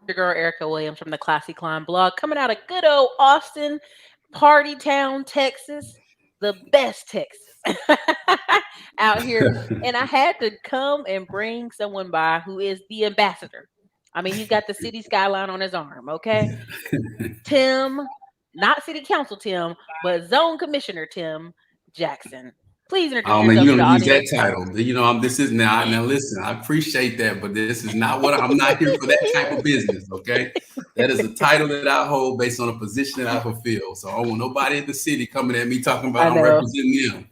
Your girl Erica Williams from the Classy Climb blog, coming out of good old Austin, Party Town, Texas, the best Texas out here. And I had to come and bring someone by who is the ambassador. I mean, he's got the city skyline on his arm, okay? Tim, not city council Tim, but zone commissioner Tim Jackson. Please introduce Oh man, yourself you're to the gonna use that audience. title. This is now. Listen, I appreciate that, but this is not what I'm not here for that type of business. Okay, that is a title that I hold based on a position that I fulfill. So I don't want nobody in the city coming at me talking about I I'm know. representing them.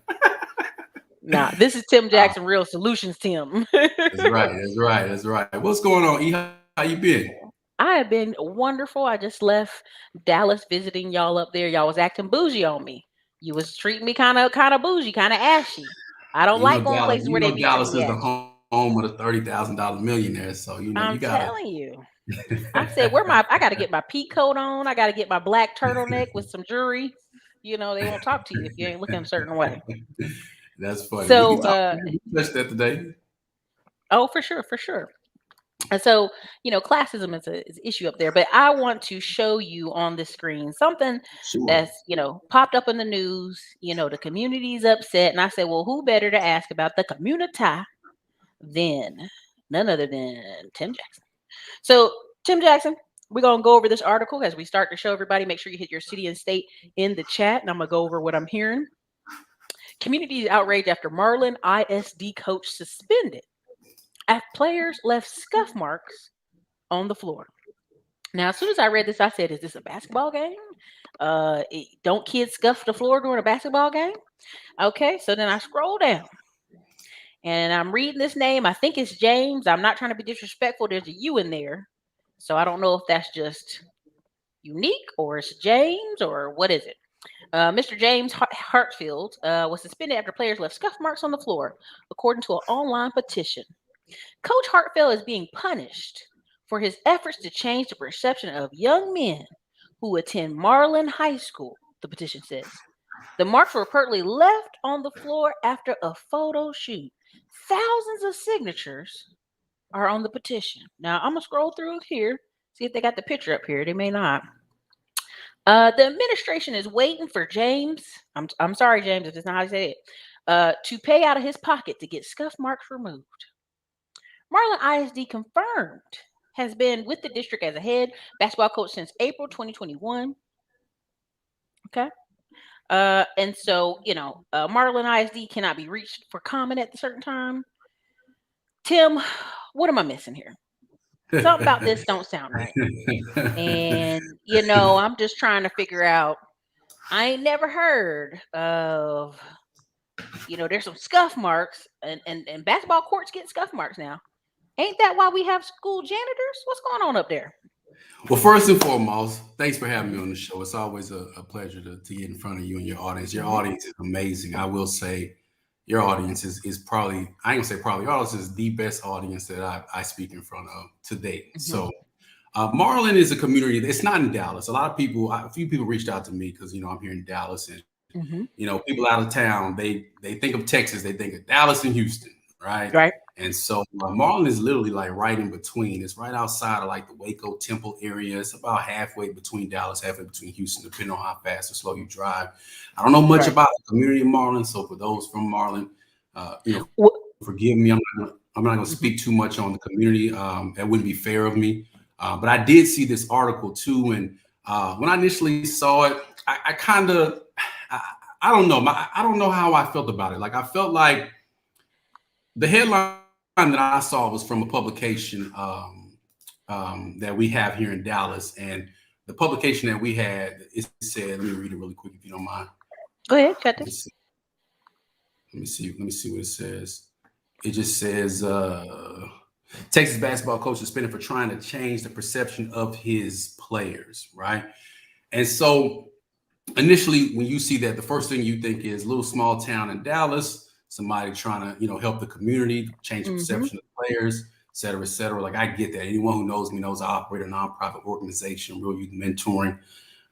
Nah, this is Tim Jackson, Real Solutions Tim. That's right. That's right. That's right. What's going on? E, how you been? I have been wonderful. I just left Dallas visiting y'all up there. Y'all was acting bougie on me. You was treating me kind of bougie, kind of ashy. I don't like going Dallas. places where they be treating Dallas me is the ashy. home of the $30,000 millionaire. So you gotta. I'm telling you. I said, I gotta get my pea coat on. I gotta get my black turtleneck with some jewelry. They won't talk to you if you ain't looking a certain way. That's funny. We So can talk. We can touch that today. oh, for sure, for sure. And so, classism is an issue up there, but I want to show you on the screen something Sure. that's, popped up in the news. The community's upset. And I said, well, who better to ask about the community than none other than Tim Jackson? So, Tim Jackson, we're going to go over this article as we start to show everybody. Make sure you hit your city and state in the chat, and I'm going to go over what I'm hearing. Community is outraged after Marlin ISD coach suspended after players left scuff marks on the floor. Now, as soon as I read this, I said, "Is this a basketball game? Don't kids scuff the floor during a basketball game?" Okay, so then I scroll down and I'm reading this name. I think it's James. I'm not trying to be disrespectful. There's a U in there, so I don't know if that's just unique or it's James or what is it. Mr. James Hartsfield was suspended after players left scuff marks on the floor, according to an online petition. Coach Hartfield is being punished for his efforts to change the perception of young men who attend Marlin High School, the petition says. The marks were reportedly left on the floor after a photo shoot. Thousands of signatures are on the petition. Now, I'm going to scroll through here, see if they got the picture up here. They may not. The administration is waiting for James. I'm sorry, James, if it's not how you say it. To pay out of his pocket to get scuff marks removed. Marlin ISD confirmed has been with the district as a head basketball coach since April 2021. Okay. And so, Marlin ISD cannot be reached for comment at a certain time. Tim, what am I missing here? Something about this don't sound right. And, I'm just trying to figure out. I ain't never heard of, there's some scuff marks and basketball courts get scuff marks now. Ain't that why we have school janitors? What's going on up there? Well, first and foremost, thanks for having me on the show. It's always a pleasure to get in front of you and your audience. Your audience is amazing. I will say your audience is probably, I ain't gonna say probably, your audience is the best audience that I speak in front of to date. Mm-hmm. So Marlin is a community. It's not in Dallas. A few people reached out to me because, I'm here in Dallas and, Mm-hmm. People out of town, they think of Texas, they think of Dallas and Houston, right? Right. And so Marlin is literally like right in between. It's right outside of like the Waco Temple area. It's about halfway between Dallas, halfway between Houston, depending on how fast or slow you drive. I don't know much about the community of Marlin. So for those from Marlin, forgive me. I'm not going to speak too much on the community. That wouldn't be fair of me. But I did see this article too. And when I initially saw it, I kind of, I don't know. I don't know how I felt about it. Like I felt like the headline that I saw was from a publication that we have here in Dallas, and the publication that we had, it said, let me read it really quick if you don't mind. Go ahead, cut this. Let me see what it says. It just says Texas basketball coach suspended for trying to change the perception of his players, right? And so initially, when you see that, the first thing you think is little small town in Dallas, somebody trying to, help the community, change the perception of players, et cetera, et cetera. Like I get that. Anyone who knows me knows I operate a nonprofit organization, Real Youth Mentoring.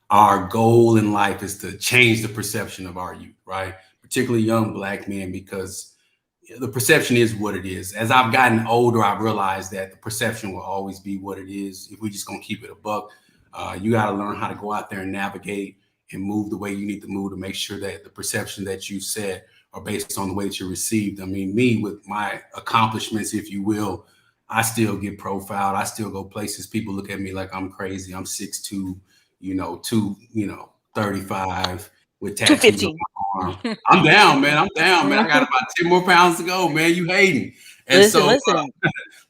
Our goal in life is to change the perception of our youth, right? Particularly young Black men, because, the perception is what it is. As I've gotten older, I've realized that the perception will always be what it is. If we just gonna keep it a buck, you got to learn how to go out there and navigate and move the way you need to move to make sure that the perception that you set are based on the way that you're received. I mean, me with my accomplishments, if you will, I still get profiled. I still go places. People look at me like I'm crazy. I'm 6'2", 35 with tattoos on 215. my arm. I'm down, man. I'm down, man. I got about 10 more pounds to go, man. You hating. And Listen, so, listen.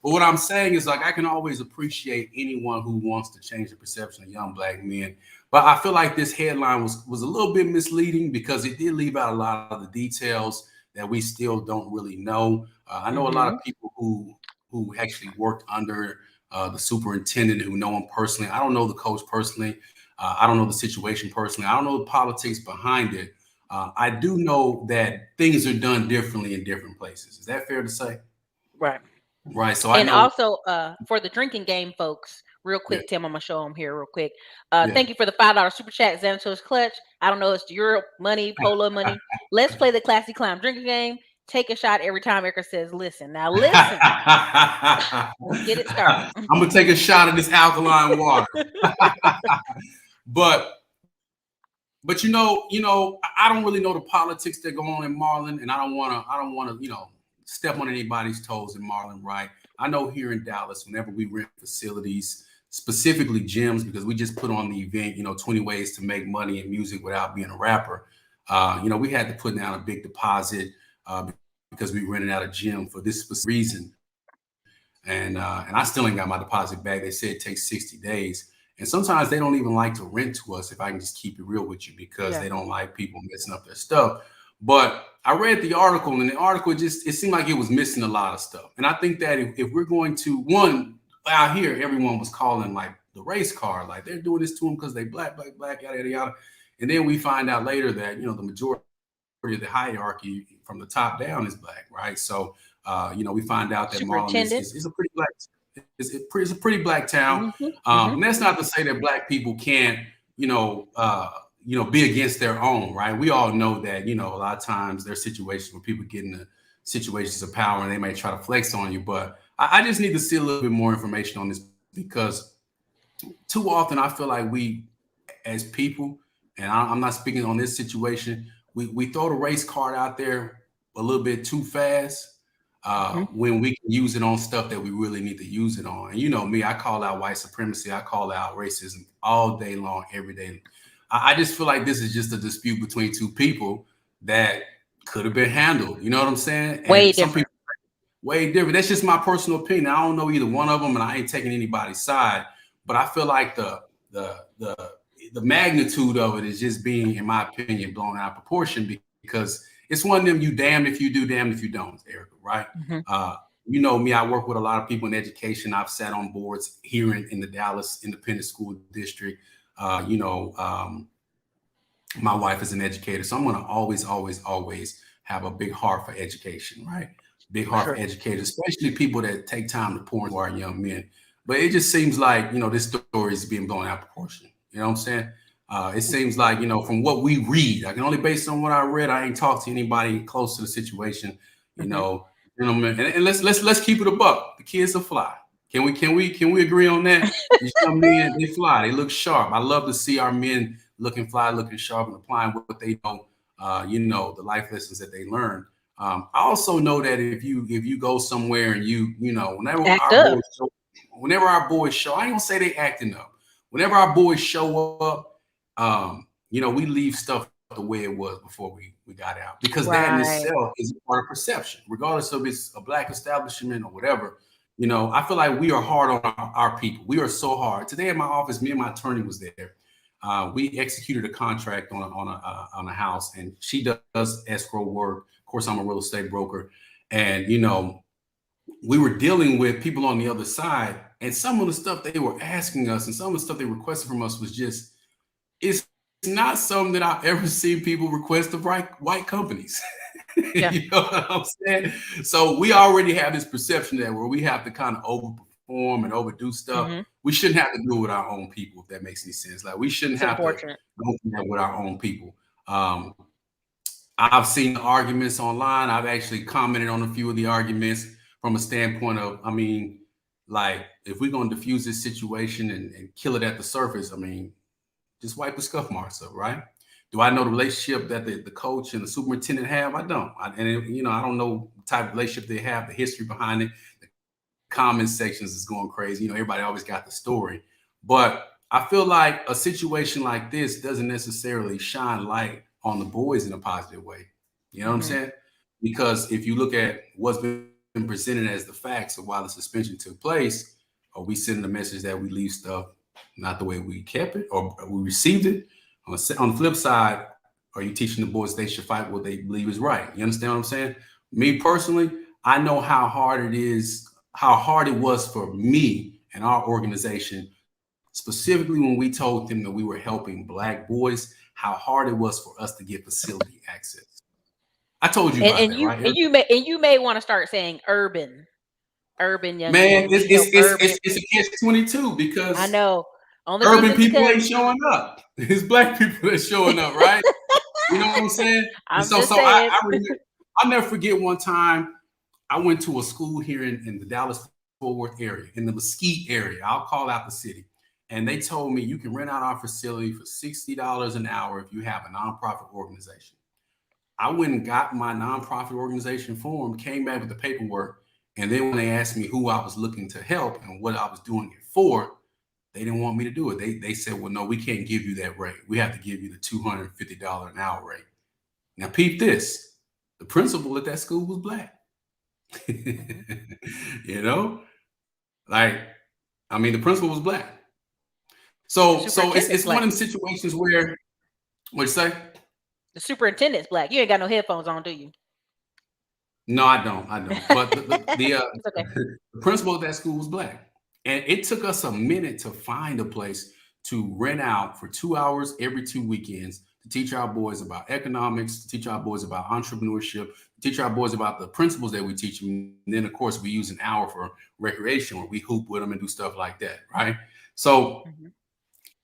but what I'm saying is like I can always appreciate anyone who wants to change the perception of young black men. But I feel like this headline was a little bit misleading because it did leave out a lot of the details that we still don't really know. I know a lot of people who actually worked under the superintendent who know him personally. I don't know the coach personally. I don't know the situation personally. I don't know the politics behind it. I do know that things are done differently in different places. Is that fair to say? Right. Right. So I And know. also, for the drinking game folks, real Yeah. quick, Tim, I'm gonna show them here real quick. Yeah. Thank you for the $5 super chat, Xanatos Clutch. I don't know, it's Europe money, Polo money. Let's play the classy clown drinking game. Take a shot every time Ericka says, "Listen." Now, listen. Let's get it started. I'm gonna take a shot of this alkaline water. but I don't really know the politics that go on in Marlin, and I don't wanna, step on anybody's toes in Marlin, right? I know here in Dallas, whenever we rent facilities, specifically gyms, because we just put on the event, 20 ways to make money in music without being a rapper. We had to put down a big deposit because we rented out a gym for this specific reason. And I still ain't got my deposit back. They said it takes 60 days. And sometimes they don't even like to rent to us, if I can just keep it real with you, because they don't like people messing up their stuff. But I read the article, and the article it seemed like it was missing a lot of stuff. And I think that if we're going to, one, out here, everyone was calling like the race car, like they're doing this to them because they black, yada, yada, yada. And then we find out later that, the majority of the hierarchy from the top down is black, right? So, we find out that Marlin is a pretty black, it's a pretty black town. And that's not to say that black people can't, be against their own, right? We all know that, a lot of times there's situations where people get into situations of power and they may try to flex on you. But I just need to see a little bit more information on this because too often I feel like we, as people, and I'm not speaking on this situation, we throw the race card out there a little bit too fast. When we can use it on stuff that we really need to use it on. And you know me, I call out white supremacy. I call out racism all day long, every day. I just feel like this is just a dispute between two people that could have been handled. You know what I'm saying? And Way some different. people way different. That's just my personal opinion. I don't know either one of them, and I ain't taking anybody's side. But I feel like the magnitude of it is just being, in my opinion, blown out of proportion because it's one of them you damned if you do, damned if you don't, Ericka, right? You know me, I work with a lot of people in education. I've sat on boards here in the Dallas Independent School District. My wife is an educator, so I'm going to always have a big heart for education, right? Big heart for educators, especially people that take time to pour into our young men. But it just seems like, this story is being blown out of proportion. You know what I'm saying? It seems like, from what we read, I can only base on what I read. I ain't talked to anybody close to the situation, gentlemen. And let's keep it a buck. The kids are fly. Can we agree on that? These young men, they fly. They look sharp. I love to see our men looking fly, looking sharp, and applying what they know, the life lessons that they learn. I also know that if you go somewhere and whenever our boys show, I ain't gonna say they acting up. Whenever our boys show up, we leave stuff the way it was before we got out, because that in itself is a part of perception, regardless of it's a black establishment or whatever. I feel like we are hard on our people. We are so hard. Today in my office, me and my attorney was there. We executed a contract on a house, and she does escrow work. Of course, I'm a real estate broker, and we were dealing with people on the other side, and some of the stuff they were asking us and some of the stuff they requested from us was just, it's not something that I've ever seen people request of white companies. Yeah. You know what I'm saying? So we already have this perception that where we have to kind of overperform and overdo stuff. We shouldn't have to do it with our own people, if that makes any sense. Like we shouldn't have to go through that with our own people. I've seen the arguments online. I've actually commented on a few of the arguments from a standpoint of, I mean, like if we're gonna diffuse this situation and kill it at the surface, I mean, just wipe the scuff marks up, right? Do I know the relationship that the coach and the superintendent have? I don't. I don't know the type of relationship they have, the history behind it. The comment sections is going crazy. Everybody always got the story. But I feel like a situation like this doesn't necessarily shine light on the boys in a positive way. You know what I'm Mm-hmm. saying? Because if you look at what's been presented as the facts of why the suspension took place, are we sending a message that we leave stuff not the way we kept it or we received it? On the flip side, are you teaching the boys they should fight what they believe is right? You understand what I'm saying? Me personally, I know how hard it was for me and our organization, specifically when we told them that we were helping Black boys, how hard it was for us to get facility access. I told you And about and that, you right, and Eric? you may want to start saying urban young Man, men. We help urban. it's a catch-22 I because know. Only urban reason people because ain't showing up. It's Black people that's showing up, right? You know what I'm saying? And I'm so, just so I, saying. I remember, I'll never forget one time I went to a school here in the Dallas-Fort Worth area, in the Mesquite area. I'll call out the city. And they told me you can rent out our facility for $60 an hour if you have a nonprofit organization. I went and got my nonprofit organization form, came back with the paperwork, and then when they asked me who I was looking to help and what I was doing it for, they didn't want me to do it. They said, well, no, we can't give you that rate. We have to give you the $250 an hour rate. Now, peep this. The principal at that school was Black. Mhm. you know, like, I mean, the principal was Black. The So it's superintendent's one of them black. situations where, what you say? The superintendent's black. You ain't got no headphones on, do you? No, I don't. I don't. But It's okay. the principal of that school was Black, and it took us a minute to find a place to rent out for 2 hours every 2 weekends to teach our boys about economics, to teach our boys about entrepreneurship, to teach our boys about the principles that we teach them. And then, of course, we use an hour for recreation where we hoop with them and do stuff like that, right? So Mhm.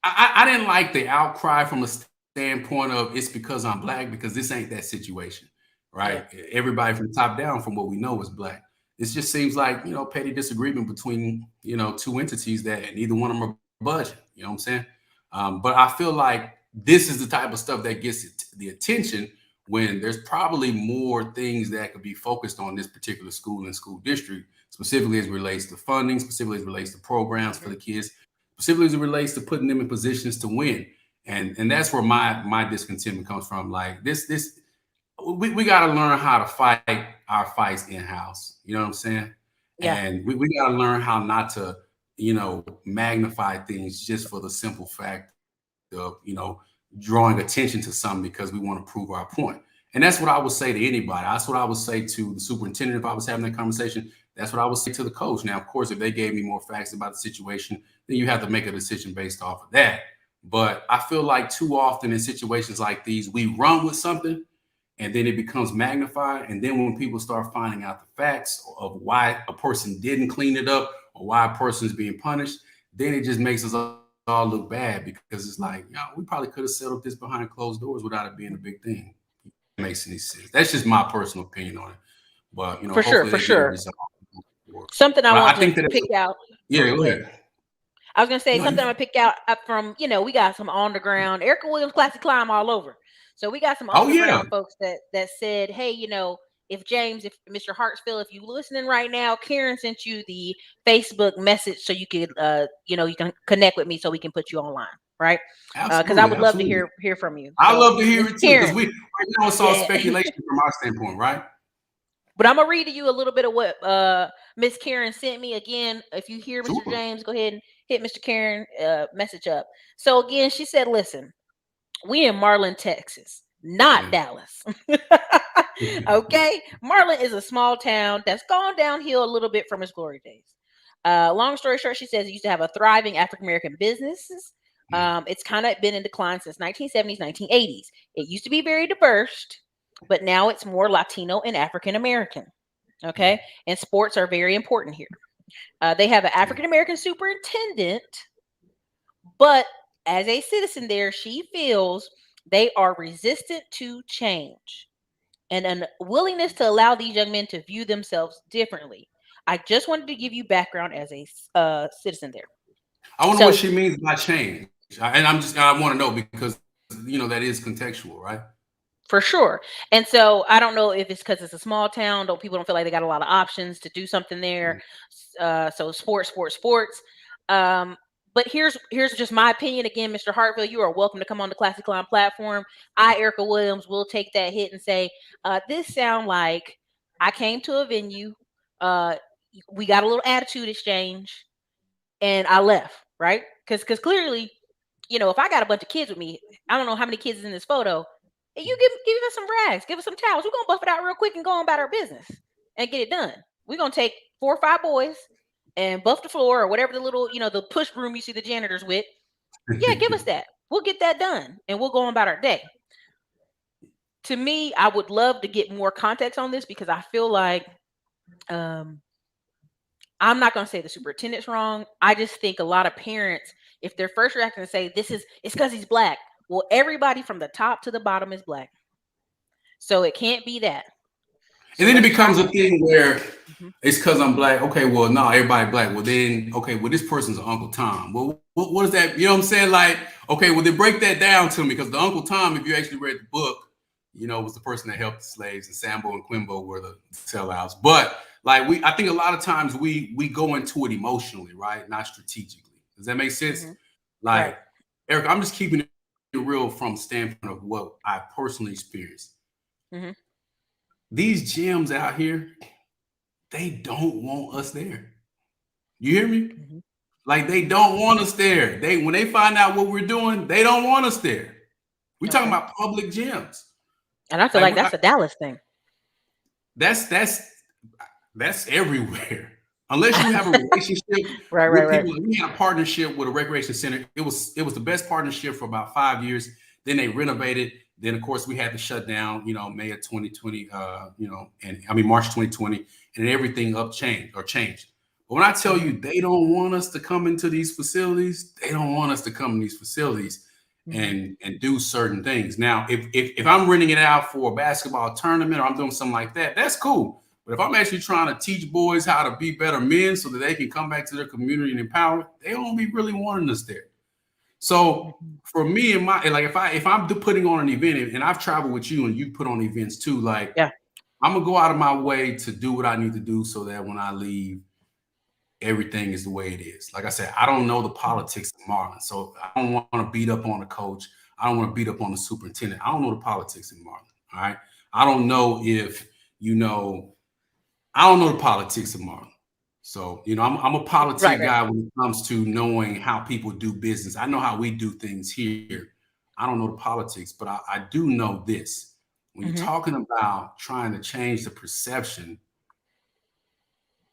I didn't like the outcry from a standpoint of it's because I'm Black, because this ain't that situation, right? Yeah. Everybody from the top down, from what we know, is Black. This just seems like, petty disagreement between, two entities that neither one of them are budging. You know what I'm saying? But I feel like this is the type of stuff that gets the attention when there's probably more things that could be focused on this particular school and school district, specifically as it relates to funding, specifically as it relates to programs for Mhm. the kids, specifically as it relates to putting them in positions to win. And that's where my discontentment comes from. Like this we got to learn how to fight our fights in house. You know what I'm saying? Yeah. And we got to learn how not to, magnify things just for the simple fact of, drawing attention to something because we want to prove our point. And that's what I would say to anybody. That's what I would say to the superintendent if I was having that conversation. That's what I would say to the coach. Now, of course, if they gave me more facts about the situation, then you have to make a decision based off of that. But I feel like too often in situations like these, we run with something and then it becomes magnified. And then when people start finding out the facts of why a person didn't clean it up or why a person is being punished, then it just makes us all look bad because it's like, we probably could have settled this behind closed doors without it being a big thing. It makes any sense. That's just my personal opinion on it. But For hopefully sure. they For get it sure. resolved. Something I But I want think to that pick out. yeah, go Go ahead. ahead. I was gonna say No, something I'm you. gonna pick out up from, we got some on the ground. Ericka Williams Classic Climb all over. So we got some Oh on the yeah, ground folks that said, hey, if Mr. Hartsfield, if you listening right now, Karen sent you the Facebook message so you could you can connect with me so we can put you online, right? Because I absolutely, would love to absolutely. hear from you. I So love to hear Miss it too because Karen, we right now it's all yeah. speculation from our standpoint, right? But I'm gonna read to you a little bit of what Miss Karen sent me. Again, if you hear Mr. Sure. James, go ahead and hit Mr. Karen message up. So again, she said, "Listen, we in Marlin, Texas, not Yeah. Dallas. Okay, Marlin is a small town that's gone downhill a little bit from its glory days. Long story short, she says it used to have a thriving African American businesses. Yeah. It's kind of been in decline since 1970s, 1980s. It used to be very diverse, but now it's more Latino and African American. Yeah. Okay, and sports are very important here. They have an Yeah. African American superintendent, but as a citizen there, she feels they are resistant to change. and an willingness to allow these young men to view themselves differently. I just wanted to give you background as a citizen there. I wonder what So she means by change. And I want to know because, that is contextual, right? for sure. And so I don't know if it's because it's a small town, don't people don't feel like they got a lot of options to do something there. So sports. Um, but here's just my opinion. Again, Mr. Hartfield, you are welcome to come on the Classic Climb platform. I, Ericka Williams, will take that hit and say, this sound like I came to a venue, uh, we got a little attitude exchange, and I left, right? Because clearly, if I got a bunch of kids with me, I don't know how many kids is in this photo. You give us some rags, give us some towels. We're gonna buff it out real quick and go on about our business and get it done. We're gonna take 4 or 5 boys and buff the floor or whatever the little, the push broom you see the janitors with. Yeah, give us that. We'll get that done and we'll go on about our day. To me, I would love to get more context on this because I feel like I'm not going to say the superintendent's wrong. I just think a lot of parents, if their first reaction to say it's because he's black. Well, everybody from the top to the bottom is black. So it can't be that. So And then it becomes a thing where it's because I'm black. Okay, well, no, everybody black. Well, then, okay, well, this person's Uncle Tom. Well, what is that? You know what I'm saying? Like, okay, well, then break that down to me because the Uncle Tom, if you actually read the book, was the person that helped the slaves, and Sambo and Quimbo were the sellouts. But like I think a lot of times we go into it emotionally, right? Not strategically. Does that make sense? Like, right. Eric, I'm just keeping it real from the standpoint of what I personally experienced. These gyms out here, they don't want us there. You hear me? Like they don't want us there. When they find out what we're doing, they don't want us there. We're talking about public gyms. And I feel like that's a Dallas thing. That's everywhere. Unless you have a relationship with people. We had a partnership with a recreation center. It was the best partnership for about 5 years. Then they renovated. Then of course we had to shut down, May of 2020, March 2020, and everything changed. But when I tell you they don't want us to come into these facilities, they don't want us to come in these facilities and do certain things. Now, if I'm renting it out for a basketball tournament or I'm doing something like that, that's cool. But if I'm actually trying to teach boys how to be better men so that they can come back to their community and empower, they don't be really wanting us there. So for me and if I'm putting on an event, and I've traveled with you and you put on events too, like I'm gonna go out of my way to do what I need to do so that when I leave, everything is the way it is. Like I said, I don't know the politics of Marlin, so I don't want to beat up on the coach. I don't want to beat up on the superintendent. I don't know the politics in Marlin. All right, I don't know if I don't know the politics of Marlin. So, I'm a politic guy when it comes to knowing how people do business. I know how we do things here. I don't know the politics, but I do know this. When you're talking about trying to change the perception,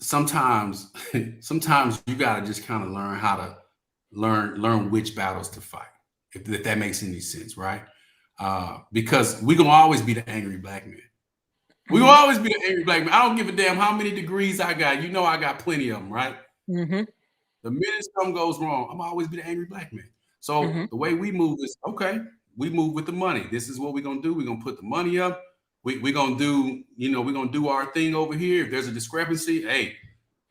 sometimes you got to just kind of learn how to learn which battles to fight, if that makes any sense, right? Because we're going to always be the angry black man. We will always be the angry black man. I don't give a damn how many degrees I got. I got plenty of them, right? The minute something goes wrong, I'm always be the angry black man. So the way we move is, okay, we move with the money. This is what we're going to do. We're going to put the money up. We're going to do, we're going to do our thing over here. If there's a discrepancy, hey,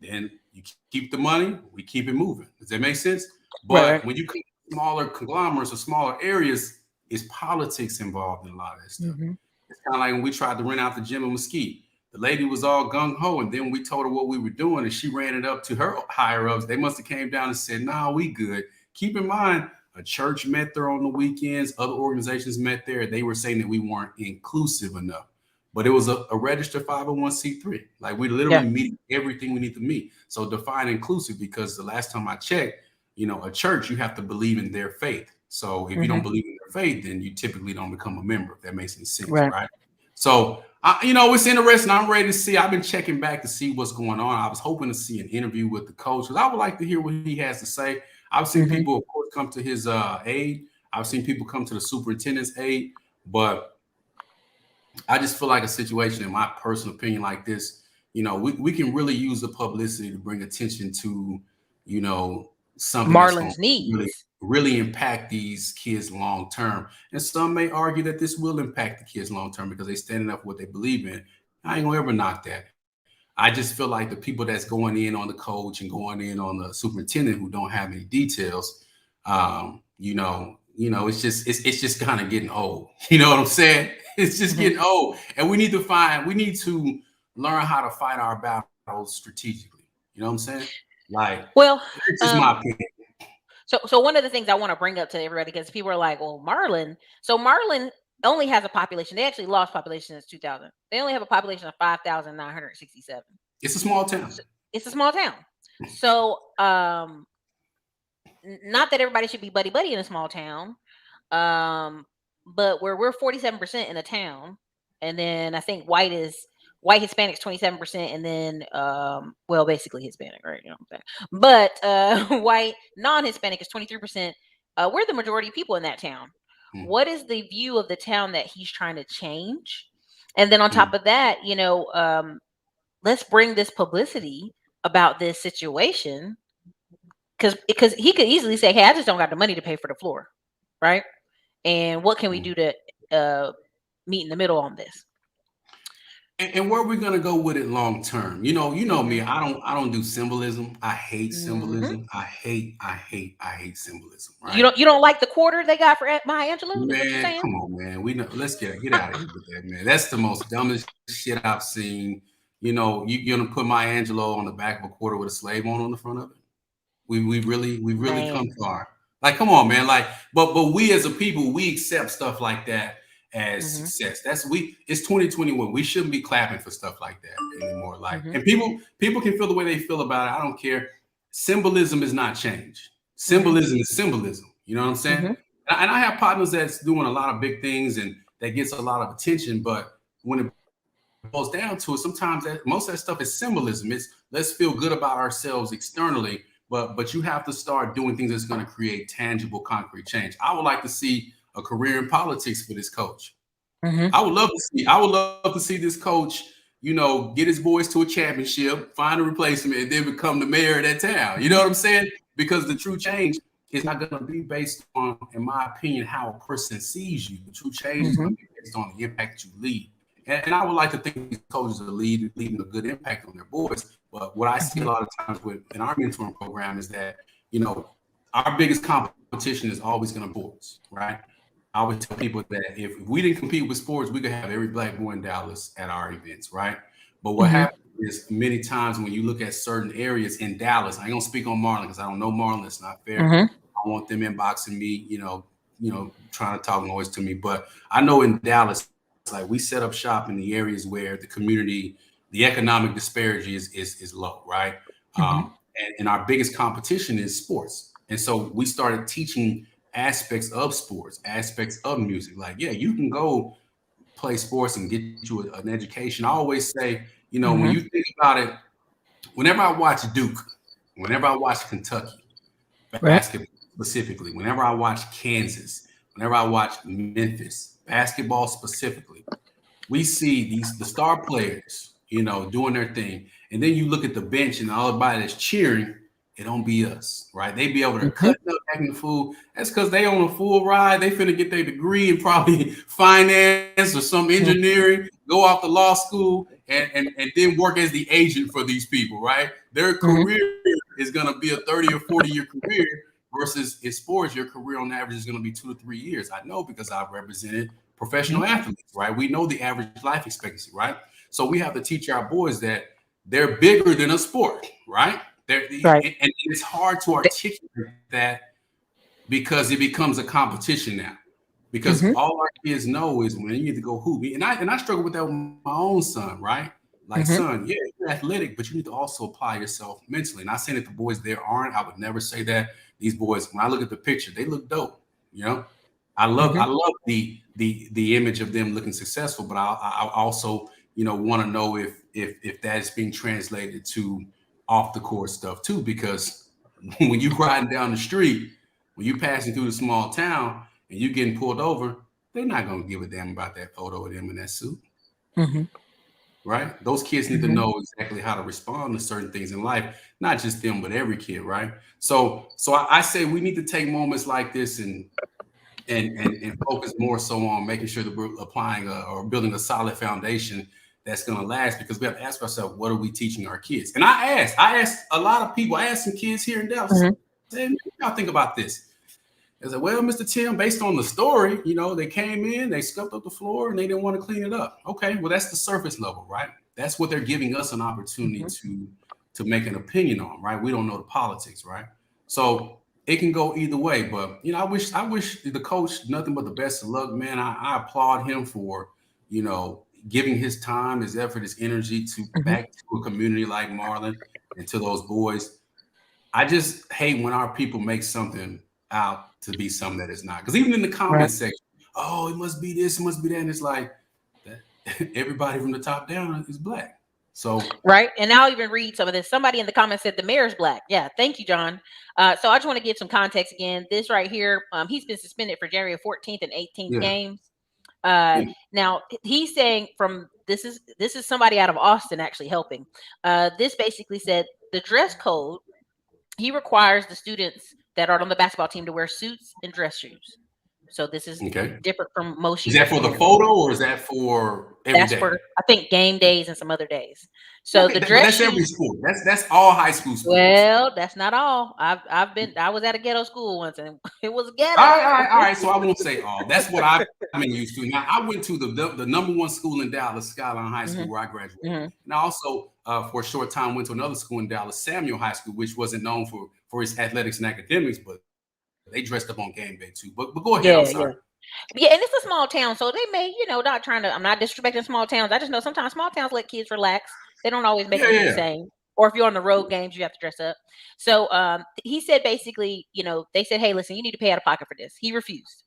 then you keep the money. We keep it moving. Does that make sense? But when you keep smaller conglomerates or smaller areas, it's politics involved in a lot of that stuff. It's kind of like when we tried to rent out the gym in Mesquite. The lady was all gung-ho, and then we told her what we were doing, and she ran it up to her higher-ups. They must have came down and said, nah, we good. Keep in mind, a church met there on the weekends. Other organizations met there. They were saying that we weren't inclusive enough. But it was a registered 501c3. Like, we literally meet everything we need to meet. So define inclusive, because the last time I checked, a church, you have to believe in their faith. So if you don't believe in their faith, then you typically don't become a member, if that makes any sense, right? So, it's interesting. I'm ready to see. I've been checking back to see what's going on. I was hoping to see an interview with the coach because I would like to hear what he has to say. I've seen people, of course, come to his aid. I've seen people come to the superintendent's aid. But I just feel like a situation, in my personal opinion, like this, we can really use the publicity to bring attention to, something Marlin's needs. really impact these kids long term. And some may argue that this will impact the kids long term because they're standing up for what they believe in. I ain't gonna ever knock that. I just feel like the people that's going in on the coach and going in on the superintendent who don't have any details, it's just kind of getting old. You know what I'm saying? It's just getting old, and we need to learn how to fight our battles strategically. You know what I'm saying? Like, Well, it's just my opinion. so one of the things I want to bring up to everybody, because people are like, well, Marlin. So Marlin only has a population. They actually lost population since 2000. They only have a population of 5,967. It's a small town. So it's a small town. So not that everybody should be buddy buddy in a small town, but we're 47% in a town, and then I think white Hispanics 27%, and then well, basically Hispanic, right? You know what I'm saying? But white non-Hispanic is 23%. We're the majority of people in that town. What is the view of the town that he's trying to change? And then on top of that, let's bring this publicity about this situation, because he could easily say, hey, I just don't got the money to pay for the floor, right? And what can we do to meet in the middle on this? And where are we gonna go with it long term? You know me. I don't do symbolism. I hate symbolism. I hate symbolism. Right? You don't like the quarter they got for Maya Angelou? Man, come on, man. We know. Let's get out of here with that, man. That's the most dumbest shit I've seen. You're gonna put Maya Angelou on the back of a quarter with a slave on the front of it. We really come far. Like, come on, man. Like, but we as a people, we accept stuff like that as success. It's 2021. We shouldn't be clapping for stuff like that anymore. Like, and people can feel the way they feel about it. I don't care. Symbolism is not change. Symbolism is symbolism. You know what I'm saying? And I have partners that's doing a lot of big things and that gets a lot of attention. But when it boils down to it, sometimes most of that stuff is symbolism. It's let's feel good about ourselves externally, but you have to start doing things that's going to create tangible, concrete change. I would like to see a career in politics for this coach. I would love to see this coach, get his boys to a championship, find a replacement, and then become the mayor of that town. You know what I'm saying? Because the true change is not going to be based on, in my opinion, how a person sees you. The true change is going to be based on the impact you lead. And I would like to think these coaches are leading a good impact on their boys. But what I see a lot of times in our mentoring program is that, our biggest competition is always going to be boys, right? I always tell people that if we didn't compete with sports, we could have every black boy in Dallas at our events, right? But what happens is many times when you look at certain areas in Dallas, I ain't gonna speak on Marlin because I don't know Marlin. It's not fair. I want them inboxing me, trying to talk noise to me. But I know in Dallas, like we set up shop in the areas where the community, the economic disparity is low, right? And our biggest competition is sports. And so we started teaching aspects of sports, aspects of music. Like, yeah, you can go play sports and get you an education. I always say, when you think about it, whenever I watch Duke, whenever I watch Kentucky, basketball specifically, whenever I watch Kansas, whenever I watch Memphis, basketball specifically, we see the star players, doing their thing. And then you look at the bench and all everybody that's cheering, it don't be us, right? They be able to cut up, acting the fool. That's because they on a full ride. They finna get their degree in probably finance or some engineering, go off to law school, and then work as the agent for these people, right? Their career is gonna be a 30 or 40-year career versus in sports, your career on average is gonna be 2 to 3 years. I know because I've represented professional athletes, right? We know the average life expectancy, right? So we have to teach our boys that they're bigger than a sport, right? And it's hard to articulate that because it becomes a competition now. Because all our kids know is when you need to go hoop. And I struggle with that with my own son, right? Like, son, yeah, you're athletic, but you need to also apply yourself mentally. Not saying that the boys there aren't. I would never say that. These boys, when I look at the picture, they look dope. I love the image of them looking successful, but I also want to know if that is being translated to off the court stuff too, because when you riding down the street, when you passing through the small town and you getting pulled over, they're not going to give a damn about that photo of them in that suit. right? Those kids need to Mhm. know exactly how to respond to certain things in life, not just them, but every kid, right? So I say we need to take moments like this and focus more so on making sure that we're applying or building a solid foundation that's going to last, because we have to ask ourselves, what are we teaching our kids? And I asked a lot of people, I asked some kids here in Dallas, Mhm. I said, y'all think about this. I said, well, Mr. Tim, based on the story, they came in, they scuffed up the floor, and they didn't want to clean it up. Okay, well, that's the surface level, right? That's what they're giving us an opportunity Mhm. to make an opinion on, right? We don't know the politics, right? So it can go either way. But I wish the coach nothing but the best of luck, man. I applaud him for, giving his time, his effort, his energy to Mhm. back to a community like Marlin and to those boys. I just hate when our people make something out to be something that is not. Because even in the Right. comments section, oh, it must be this, it must be that. And it's like that everybody from the top down is black. So Right. And I'll even read some of this. Somebody in the comments said the mayor's black. Yeah. Thank you, John. So I just want to give some context again. This right here, he's been suspended for January 14th and 18th yeah, games. yeah. Now he's saying from this is somebody out of Austin actually helping. This basically said the dress code. He requires the students that are on the basketball team to wear suits and dress shoes. So this is Okay. different from most Is that years for in the Maryland. photo or is that for every That's day? for I think game days and some other days. So Okay, the but dress that's every shoes. sport. That's all high school sports. Well, that's not all. I was at a ghetto school once and it was All ghetto. right, all right, all right. So I won't say all. That's what I've been used to. Now I went to the number one school in Dallas, Skyline High School, Mhm, where I graduated, mhm. and I also for a short time went to another school in Dallas, Samuel High School, which wasn't known for its athletics and academics, but they dressed up on game day too. But go ahead. I'm Yeah, yeah. sorry. Yeah, and it's a small town, so they may, not trying to I'm not disrespecting small towns. I just know sometimes small towns let kids relax. They don't always make Yeah, them do yeah, the yeah. same. Or if you're on the road games, you have to dress up. So he said basically, they said, hey, listen, you need to pay out of pocket for this. He refused.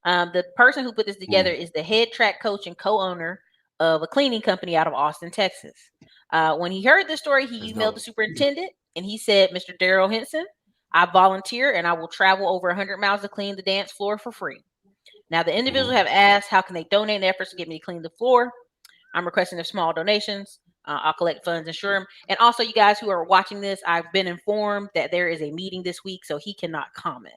The person who put this together Mm, is the head track coach and co-owner of a cleaning company out of Austin, Texas. When he heard the story, that's he emailed the dope. superintendent and he said, Mr. Daryl Henson, I volunteer and I will travel over 100 miles to clean the dance floor for free. Now, the individuals Mhm. have asked, how can they donate in efforts to get me to clean the floor? I'm requesting their small donations. I'll collect funds and share them. And also, you guys who are watching this, I've been informed that there is a meeting this week, so he cannot comment.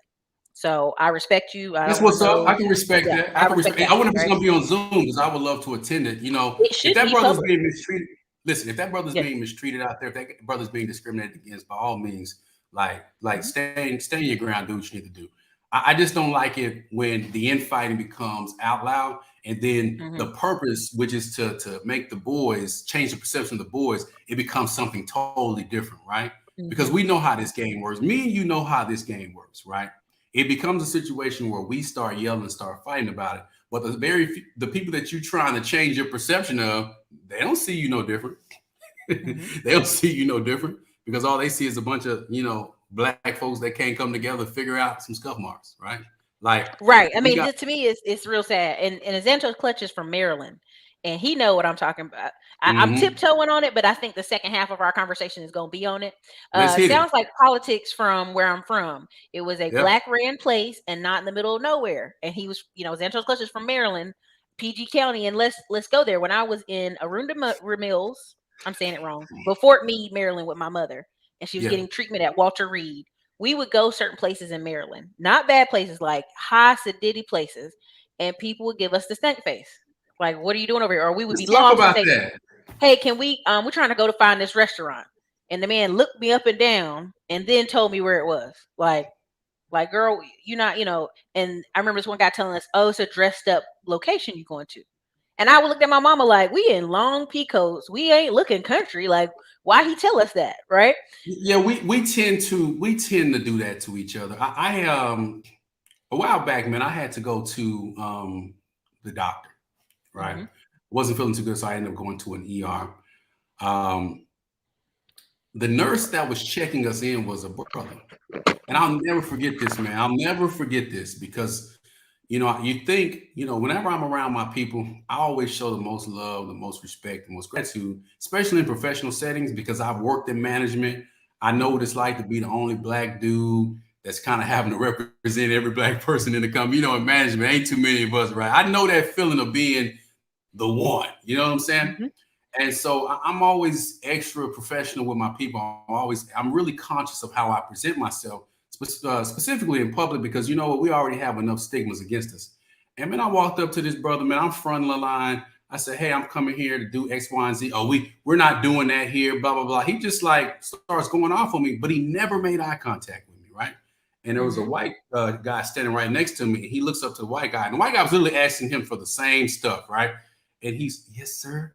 So I respect you. I That's don't want to what's up. I know. can respect Yeah, that. I I can respect respect. that. I wonder if it's Right? going to be on Zoom because I would love to attend it. It If should that be brother's public. being mistreated, listen. If that brother's Yes. being mistreated out there, if that brother's being discriminated against, by all means, like Mhm. stay your ground. Do what you need to do. I just don't like it when the infighting becomes out loud, and then Mhm. the purpose, which is to make the boys change the perception of the boys, it becomes something totally different, right? Because Mhm. we know how this game works. Me and you know how this game works, right? It becomes a situation where we start yelling, start fighting about it. But the people that you're trying to change your perception of, they don't see you no different. Mhm. They don't see you no different because all they see is a bunch of black folks that can't come together and figure out some scuff marks, right? Like Right. I we mean, got. this to me is it's real sad. And Azantos Clutch is from Maryland, and he know what I'm talking about. I'm Mhm. tiptoeing on it, but I think the second half of our conversation is going to be on it. Let's hit it. Sounds like politics from where I'm from. It was a Yep. black ran place and not in the middle of nowhere. And he was, Azantos Clutch is from Maryland, PG County, and let's go there. When I was in Mills, I'm saying it wrong, but Fort Meade, Maryland, with my mother, and she was Yeah. getting treatment at Walter Reed. We would go certain places in Maryland, not bad places, like high acidity places, and people would give us the stink face. Like, what are you doing over here? Or we would be Let's talk lost and about say, that. hey, can we're trying to go to find this restaurant. And the man looked me up and down and then told me where it was. Like, girl, you not, and I remember this one guy telling us, oh, it's a dressed up location you going to. And I would look at my mama like, we in long peacoats. We ain't looking country. Like, why he tell us that? Right. Yeah, we tend to do that to each other. I a while back, man, I had to go to the doctor, right? Hmm. Wasn't feeling too good, so I ended up going to an ER. Um, the nurse that was checking us in was a brother. And I'll never forget this, man. I'll never forget this because, you think, whenever I'm around my people, I always show the most love, the most respect, the most gratitude, especially in professional settings because I've worked in management. I know what it's like to be the only black dude that's kind of having to represent every black person in the company. In management, ain't too many of us, right? I know that feeling of being the one, you know what I'm saying? Hmm. And so I'm always extra professional with my people. I'm really conscious of how I present myself, specifically in public, because you know what, we already have enough stigmas against us. And man, I walked up to this brother, man, I'm fronting the line. I said, hey, I'm coming here to do X, Y, and Z. Oh, we're not doing that here, blah, blah, blah. He just like starts going off on me, but he never made eye contact with me, right? And there was a white guy standing right next to me. And he looks up to the white guy, and the white guy was literally asking him for the same stuff, right? And he's, yes, sir.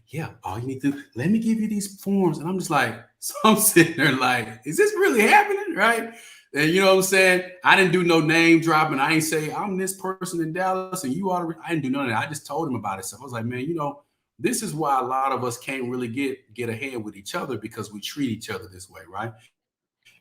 Yeah, all you need to do, let me give you these forms. And I'm just like, so I'm sitting there like, is this really happening? Right. And you know what I'm saying? I didn't do no name dropping. I ain't say I'm this person in Dallas and you ought to, I didn't do none of that. I just told him about it. So I was like, man, you know, this is why a lot of us can't really get ahead with each other, because we treat each other this way, right?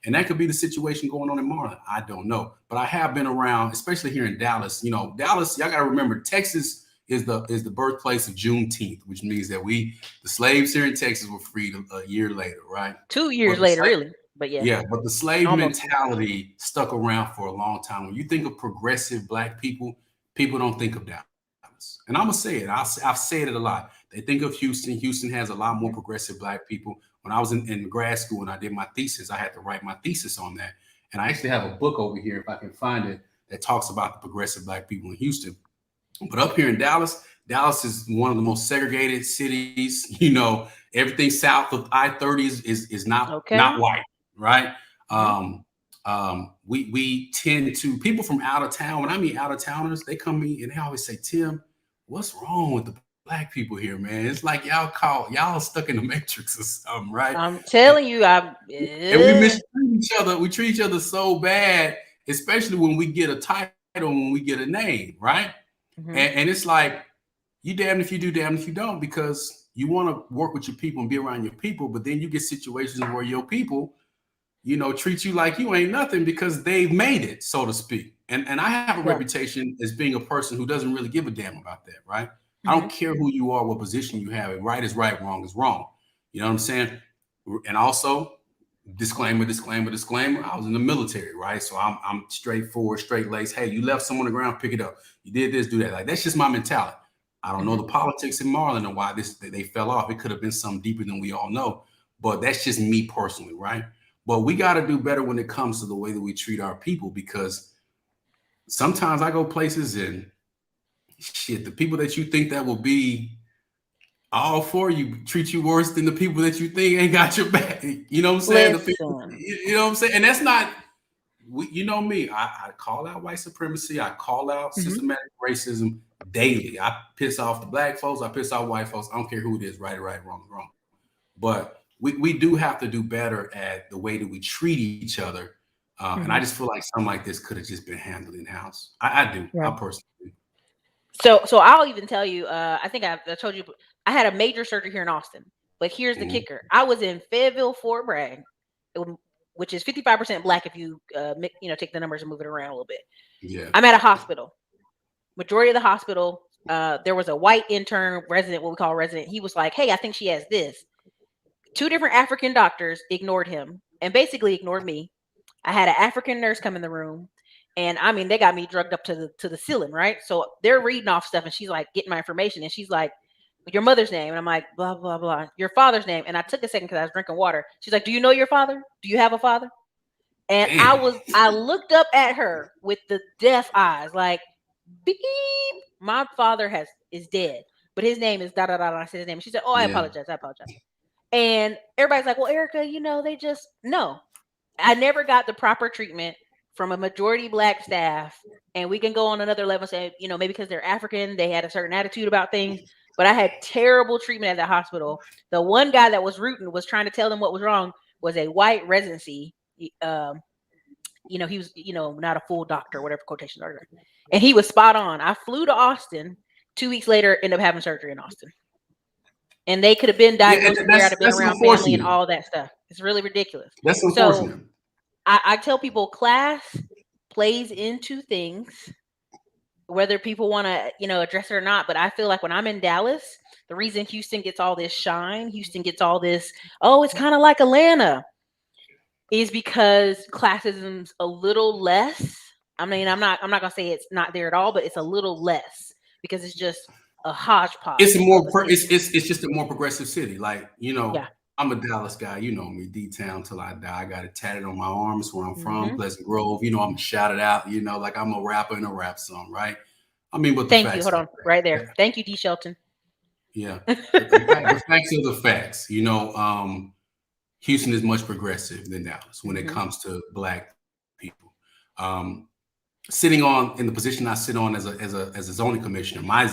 And that could be the situation going on in Marlin. I don't know. But I have been around, especially here in Dallas. You know, Dallas, y'all gotta remember, Texas is the birthplace of Juneteenth, which means that the slaves here in Texas were freed a year later, right? 2 years later, really. But yeah, but the slave almost mentality stuck around for a long time. When you think of progressive Black people, people don't think of Dallas. And I'm gonna say it. I've said it a lot. They think of Houston. Houston has a lot more progressive Black people. When I was in grad school and I did my thesis, I had to write my thesis on that. And I actually have a book over here, if I can find it, that talks about the progressive Black people in Houston. But up here in Dallas, Dallas is one of the most segregated cities. You know, everything south of I-30 is not white, right? We tend to, people from out of town, when I meet out of towners, they come to me and they always say, Tim, what's wrong with the Black people here, man? It's like y'all stuck in the matrix or something, right? I'm telling you, and we mistreat each other. We treat each other so bad, especially when we get a title, when we get a name, right? And it's like, you damned if you do, damned if you don't, because you want to work with your people and be around your people, but then you get situations where your people, you know, treat you like you ain't nothing because they've made it, so to speak. And I have a reputation as being a person who doesn't really give a damn about that, right? I don't care who you are, what position you have. Right is right, wrong is wrong. You know what I'm saying? And also, disclaimer, I was in the military, right? So I'm straightforward, straight laced. Hey, you left someone on the ground, pick it up. You did this, do that. Like, that's just my mentality. I don't know the politics in Marlin and why they fell off. It could have been something deeper than we all know, but that's just me personally, right? But we got to do better when it comes to the way that we treat our people, because sometimes I go places and shit, the people that you think that will be all for you treat you worse than the people that you think ain't got your back. You know what I'm saying? You know what I'm saying? And that's not, you know me, I call out white supremacy. I call out systematic racism daily. I piss off the Black folks. I piss off white folks. I don't care who it is, right, wrong. But we do have to do better at the way that we treat each other. And I just feel like something like this could have just been handled in-house. I do. I personally do. So I'll even tell you, I think I told you, I had a major surgery here in Austin. But here's the kicker. I was in Fayetteville, Fort Bragg, which is 55% Black if you take the numbers and move it around a little bit. Yeah. I'm at a hospital. Majority of the hospital, there was a white intern resident, what we call a resident. He was like, hey, I think she has this. 2 different African doctors ignored him and basically ignored me. I had an African nurse come in the room, and I mean, they got me drugged up to the ceiling, right? So they're reading off stuff, and she's like getting my information, and she's like, your mother's name, and I'm like, blah blah blah, your father's name, and I took a second because I was drinking water. She's like, do you know your father? Do you have a father? And I looked up at her with the deaf eyes, like, beep, my father is dead, but his name is da da da. I said his name. She said, oh, I apologize. And everybody's like, well, Ericka, they just, no. I never got the proper treatment from a majority Black staff. And we can go on another level and say, maybe because they're African, they had a certain attitude about things. But I had terrible treatment at the hospital. The one guy that was rooting, was trying to tell them what was wrong, was a white residency. He was, not a full doctor, whatever quotations are. And he was spot on. I flew to Austin. 2 weeks later, ended up having surgery in Austin. And they could have been diagnosed there. I'd have been around family and all that stuff. It's really ridiculous. That's unfortunate. So I tell people, class plays into things, whether people want to, address it or not. But I feel like when I'm in Dallas, the reason Houston gets all this shine, Houston gets all this, oh, it's kind of like Atlanta, is because classism's a little less. I mean, I'm not gonna say it's not there at all, but it's a little less because it's just a hodgepodge It's a more of a city. it's just a more progressive city. Like, Yeah. I'm a Dallas guy. You know me, D-Town till I die. I got it tatted on my arms where I'm from, Hmm. Pleasant Grove. I'm shouted out, like I'm a rapper in a rap song, right? I mean, but the Thank you. facts Hold of the on. Right there. fact. Thank you, D. Shelton. Yeah. The facts are the facts. Houston is much progressive than Dallas when it Hmm. comes to black people. Sitting on in the position I sit on as a zoning commissioner, my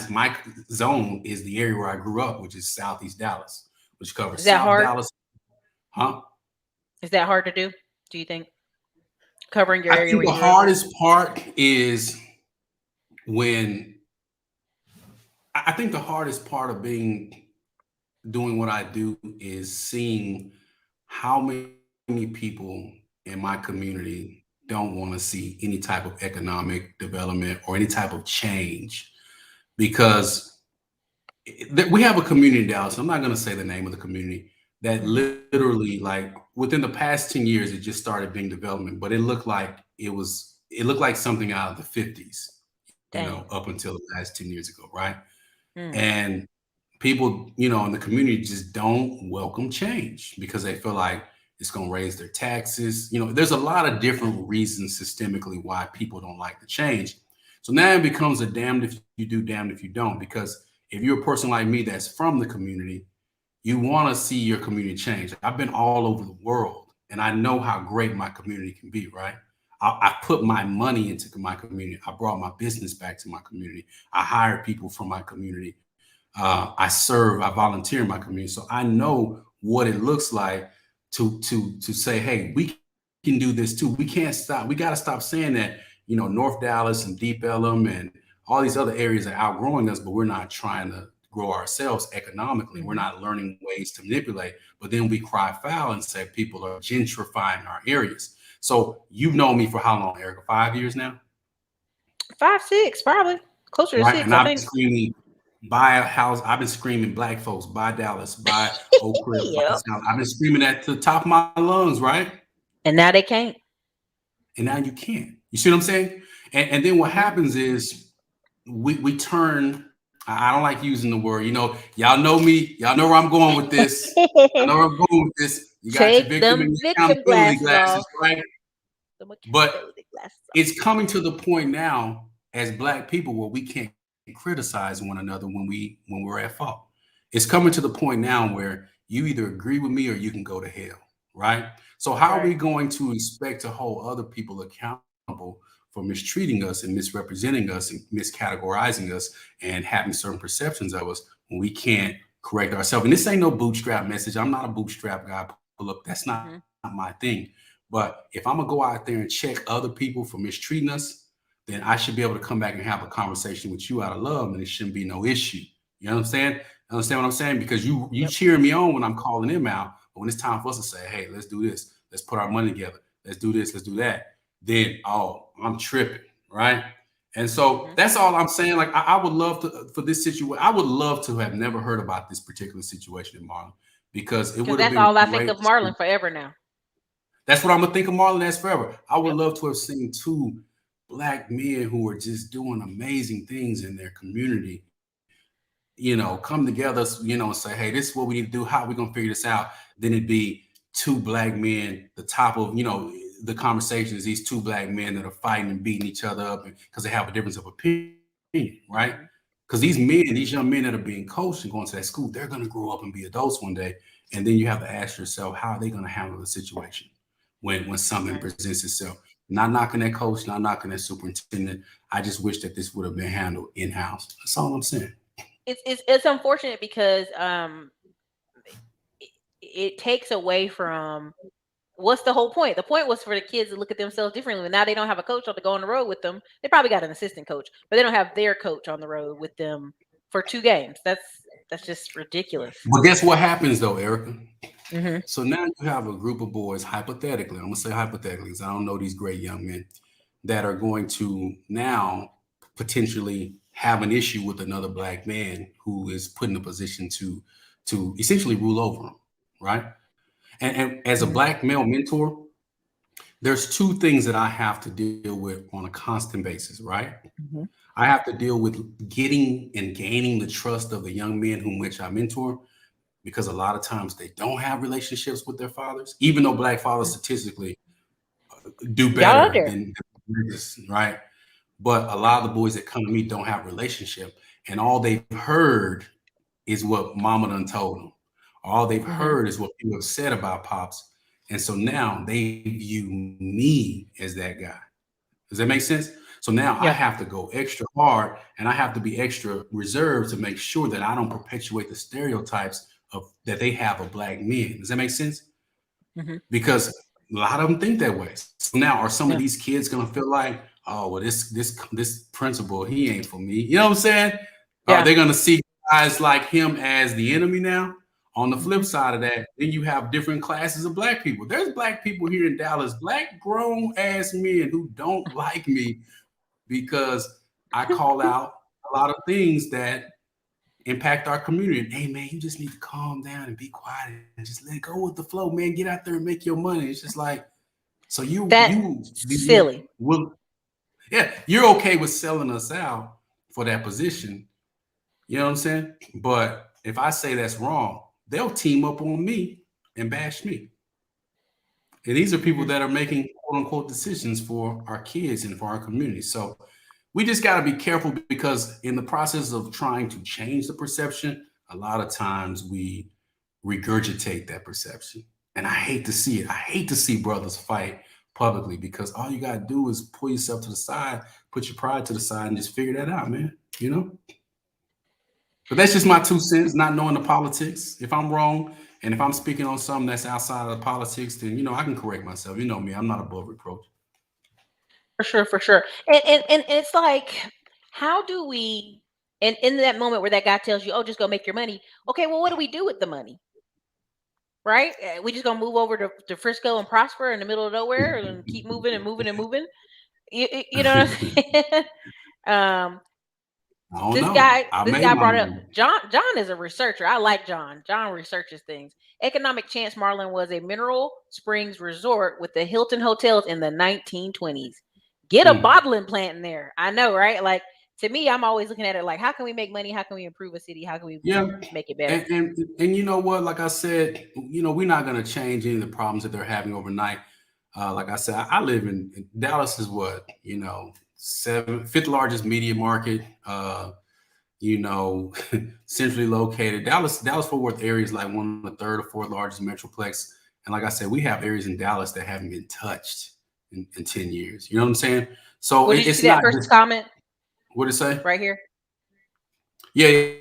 zone is the area where I grew up, which is Southeast Dallas, which covers Is that South hard? Dallas. Huh? Is that hard to do? Do you think covering your I area think where the you grew up? hardest part is when I think the hardest part of doing what I do is seeing how many people in my community don't want to see any type of economic development or any type of change because we have a community in Dallas. I'm not going to say the name of the community that Hmm. literally, like, within the past 10 years, it just started being development, but it looked like something out of the 50s, Dang. up until the last 10 years ago, right? Mm. And people, in the community just don't welcome change because they feel like it's going to raise their taxes. There's a lot of different reasons systemically why people don't like the change. So now it becomes a damned if you do, damned if you don't. Because if you're a person like me that's from the community, you want to see your community change. I've been all over the world and I know how great my community can be, right? I put my money into my community. I brought my business back to my community. I hired people from my community. I volunteer in my community, so I know what it looks like to say, hey, we can do this too. We can't stop. We got to stop saying that. North Dallas and Deep Ellum and all these other areas are outgrowing us, but we're not trying to grow ourselves economically. We're Hmm. not learning ways to manipulate. But then we cry foul and say people are gentrifying our areas. So you've known me for how long, Ericka? 5 years now, 5, 6, probably closer to right? 6, And I I've been think. screaming, buy a house. I've been screaming, black folks, buy Dallas, buy Oak Cliff, buy Yep. South. I've been screaming that to the top of my lungs, right? And now they can't. And now you can't. You see what I'm saying? And then what Hmm. happens is we turn. I don't like using the word. Y'all know me. Y'all know where I'm going with this. I know where I'm going with this. You got your Take victim and them your victim accountability glasses glasses, off. right? Them But accountability glasses off. it's coming to the point now as black people where we can't criticize one another when we're at fault. It's coming to the point now where you either agree with me or you can go to hell, right? So how are we Right. going to expect to hold other people accountable for mistreating us and misrepresenting us and miscategorizing us and having certain perceptions of us when we can't correct ourselves? And this ain't no bootstrap message. I'm not a bootstrap guy. Pull up. That's not my Hmm. thing. But if I'm gonna go out there and check other people for mistreating us, then I should be able to come back and have a conversation with you out of love, and it shouldn't be no issue. You know what I'm saying? Understand what I'm saying? Because you Yep. cheering me on when I'm calling them out, but when it's time for us to say, "Hey, let's do this. Let's put our money together. Let's do this. Let's do that," then I'm tripping, right? And so Hmm. that's all I'm saying. Like I would love to for this situation. I would love to have never heard about this particular situation in Marlin because it Because would have that's been all I think great. of Marlin forever now. That's what I'm gonna think of Marlon as forever. I would Yep. love to have seen two black men who are just doing amazing things in their community, come together, and say, hey, this is what we need to do. How are we gonna figure this out? Then it'd be two black men, the top of, the conversation is these two black men that are fighting and beating each other up because they have a difference of opinion, right? Hmm. Because these young men that are being coached and going to that school, they're gonna grow up and be adults one day. And then you have to ask yourself, how are they gonna handle the situation when something Right. presents itself? Not knocking that coach, not knocking that superintendent. I just wish that this would have been handled in-house. That's all I'm saying. It's unfortunate because it, it takes away from what's the whole point? The point was for the kids to look at themselves differently. Now they don't have a coach on to go on the road with them. They probably got an assistant coach, but they don't have their coach on the road with them for 2 games. That's just ridiculous. But guess what happens though, Erica? Hmm. So now you have a group of boys, hypothetically, I'm gonna say hypothetically, because I don't know these great young men that are going to now potentially have an issue with another black man who is put in a position to essentially rule over them, right? And as a Hmm. black male mentor, there's two things that I have to deal with on a constant basis, right? Mhm. I have to deal with getting and gaining the trust of the young men whom which I mentor, because a lot of times they don't have relationships with their fathers, even though black fathers statistically do Y'all out better there. than this, right? But a lot of the boys that come to me don't have relationship, and all they've heard is what mama done told them. All they've Mhm. heard is what people have said about pops, and so now they view me as that guy. Does that make sense? So now I Yeah. have to go extra hard, and I have to be extra reserved to make sure that I don't perpetuate the stereotypes of that they have of black men. Does that make sense? Mhm. Because a lot of them think that way. So now, are some of Yeah. these kids gonna feel like, oh, well, this principal, he ain't for me? You know what I'm saying? Are Yeah. they gonna see guys like him as the enemy now? On the flip Mhm. side of that, then you have different classes of black people. There's black people here in Dallas, black grown ass men who don't like me because I call out a lot of things that impact our community. And, hey man, you just need to calm down and be quiet and just let it go with the flow, man. Get out there and make your money. It's just like, so That's you silly. will, yeah, you're okay with selling us out for that position. You know what I'm saying? But if I say that's wrong, they'll team up on me and bash me. And these are people Mhm. that are making quote unquote decisions for our kids and for our community. So we just got to be careful, because in the process of trying to change the perception, a lot of times we regurgitate that perception. And I hate to see it. I hate to see brothers fight publicly, because all you got to do is pull yourself to the side, put your pride to the side, and just figure that out, man. You know? But that's just my 2 cents, not knowing the politics. If I'm wrong and if I'm speaking on something that's outside of the politics, then, I can correct myself. You know me, I'm not above reproach. For sure, for sure. And it's like, how do we, and in that moment where that guy tells you, "Oh, just go make your money." Okay, well, what do we do with the money? Right? We just gonna move over to Frisco and prosper in the middle of nowhere and keep moving and moving and moving. You know what I'm saying? um, I don't this know. guy, I this made guy my brought up money. John. John is a researcher. I like John. John researches things. Economic Chance Marlin was a mineral springs resort with the Hilton hotels in the 1920s. Get a Mm. bottling plant in there. I know, right? Like, to me, I'm always looking at it like, how can we make money? How can we improve a city? How can we Yeah. make it better? And you know what? Like I said, we're not going to change any of the problems that they're having overnight. Like I said, I live in Dallas is what, fifth largest media market. You know, centrally located. Dallas Fort Worth area is like one of the third or fourth largest metroplex. And like I said, we have areas in Dallas that haven't been touched in 10 years. You know what I'm saying? So Well, did you it's see that not first just comment what it say? right here? Yeah,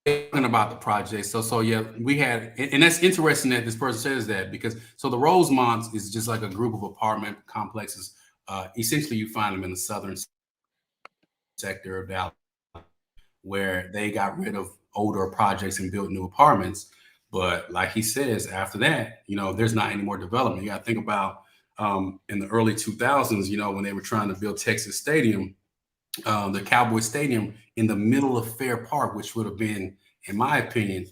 talking about the project. So yeah, we had, and that's interesting that this person says that, because so the Rosemonts is just like a group of apartment complexes. Essentially, you find them in the southern sector of Dallas, where they got rid of older projects and built new apartments. But like he says, after that, there's not any more development. You got to think about in the early 2000s, when they were trying to build Texas Stadium, the Cowboy Stadium in the middle of Fair Park, which would have been, in my opinion,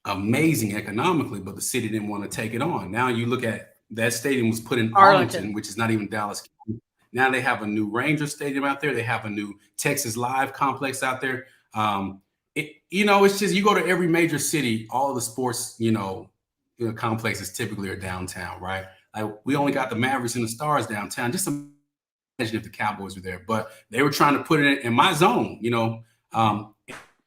amazing economically, but the city didn't want to take it on. Now you look at that stadium was put in Arlington. Arlington, which is not even Dallas County. Now they have a new Ranger Stadium out there. They have a new Texas Live complex out there. It's just, you go to every major city, all the sports, complexes typically are downtown, right? Like, we only got the Mavericks and the Stars downtown. Just imagine if the Cowboys were there, but they were trying to put it in my zone,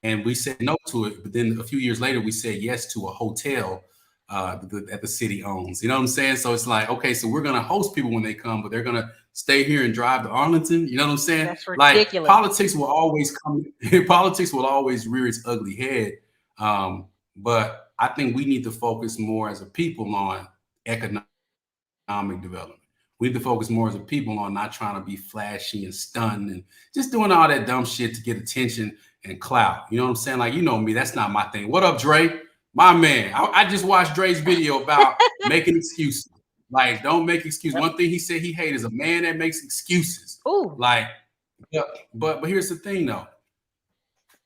and we said no to it. But then a few years later, we said yes to a hotel that the city owns. You know what I'm saying? So it's like, okay, so we're gonna host people when they come, but they're gonna stay here and drive to Arlington. You know what I'm saying? That's Like, ridiculous. politics will always come. Politics will always rear its ugly head. But I think we need to focus more as a people on economic development. We need to focus more as a people on not trying to be flashy and stunned and just doing all that dumb shit to get attention and clout. You know what I'm saying? Like, me, that's not my thing. What up, Dre? My man. I just watched Dre's video about making excuses. Like, don't make excuses. Yep. One thing he said he hates is a man that makes excuses. Ooh. Like, yeah, but here's the thing though.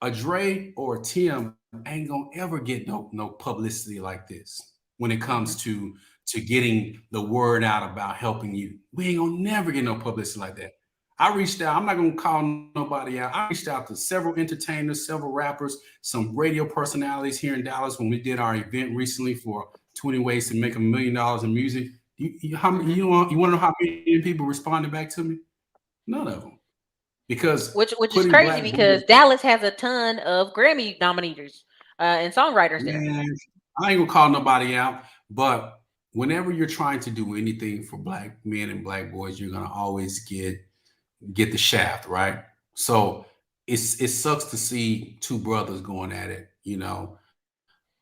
A Dre or a Tim ain't gonna ever get no publicity like this when it Mhm. comes to to getting the word out about helping you. We ain't gonna never get no publicity like that. I reached out. I'm not gonna call nobody out. I reached out to several entertainers, several rappers, some radio personalities here in Dallas when we did our event recently for 20 ways to make $1 million in music. How many, Mhm. you want to know how many people responded back to me? None of them, because Which is putting crazy black boys, because Dallas has a ton of Grammy nominees and songwriters there. man, I ain't gonna call nobody out, but whenever you're trying to do anything for black men and black boys, you're gonna always get the shaft, right? So it sucks to see two brothers going at it, you know.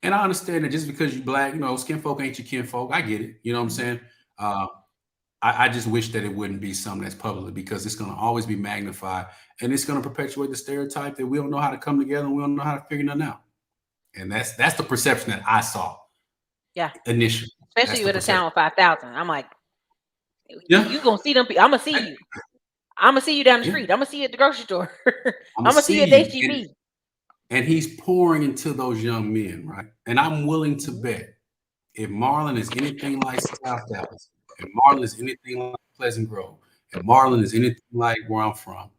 And I understand that just because you black, you know, skin folk ain't your kin folk. I get it, you know what I'm Mhm. saying? Uh, I just wish that it wouldn't be something that's public because it's gonna always be magnified and it's gonna perpetuate the stereotype that we don't know how to come together and we don't know how to figure nothing out. And that's the perception that I saw Yeah, initially. That's especially the with a perception. town of 5,000. I'm like, Yeah, you gonna see them. I'm gonna see you. I'm gonna see you down the yeah. street. I'm gonna see you at the grocery store. I'm gonna I'm gonna see see you at you, HGV. and he's pouring into those young men, right? And I'm willing to Mhm. bet if Marlin is anything like South Dallas, if Marlin is anything like Pleasant Grove, if Marlin is anything like where I'm from,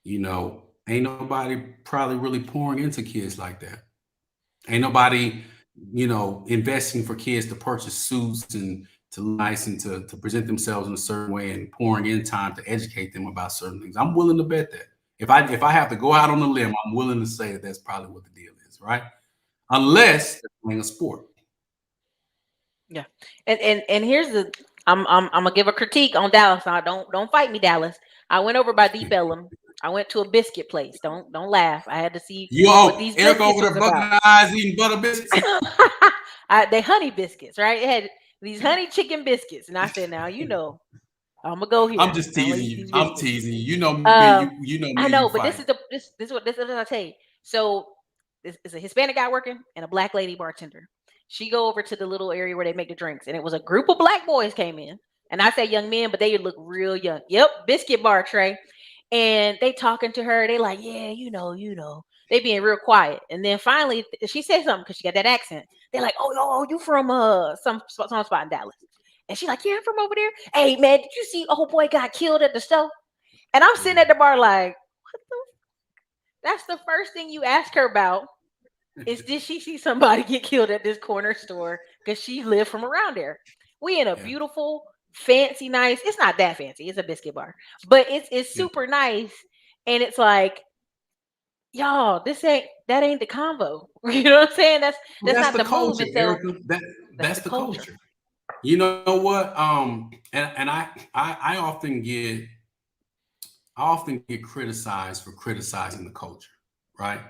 you know, ain't nobody probably really pouring into kids like that. Ain't nobody, you know, investing for kids to purchase suits and to look nice and to present themselves in a certain way and pouring in time to educate them about certain things. I'm willing to bet that. If I have to go out on a limb, I'm willing to say that that's probably what the deal is, right? Unless they're playing a sport. Yeah, and here's the I'm gonna give a critique on Dallas. Now, don't fight me, Dallas. I went over by Deep Ellum. I went to a biscuit place. Don't laugh. I had to see You what oh, these Eric biscuits over was there bugging about. the eyes eating butter biscuits. They honey biscuits, right? It had these honey chicken biscuits, and I said, now you know I'm gonna go I'm here. just I'm gonna teasing eat you. these I'm biscuits. teasing you. You know me. Um, You know me I and you know, but fight. this is what I tell you. So this is a Hispanic guy working and a black lady bartender. She go over to the little area where they make the drinks, and it was a group of black boys came in, and I say young men, but they look real young. Yep, biscuit bar tray, and they talking to her. They like, yeah, you know. They being real quiet, and then finally she said something because she got that accent. They're like, oh, you from some spot in Dallas, and she like, yeah, I'm from over there. Hey man, did you see old boy got killed at the stove? And I'm sitting at the bar like, that's the first thing you ask her about is did she see somebody get killed at this corner store because she lived from around there. We in a Yeah, beautiful, fancy, nice. It's not that fancy. It's a biscuit bar, but it's yeah. super nice. And it's like, y'all, this ain't that ain't the convo. You know what I'm saying? Well, That's that's not the the move. culture, And so Erica. that's That's the the culture. culture. You know what? And I often get criticized for criticizing the culture, right?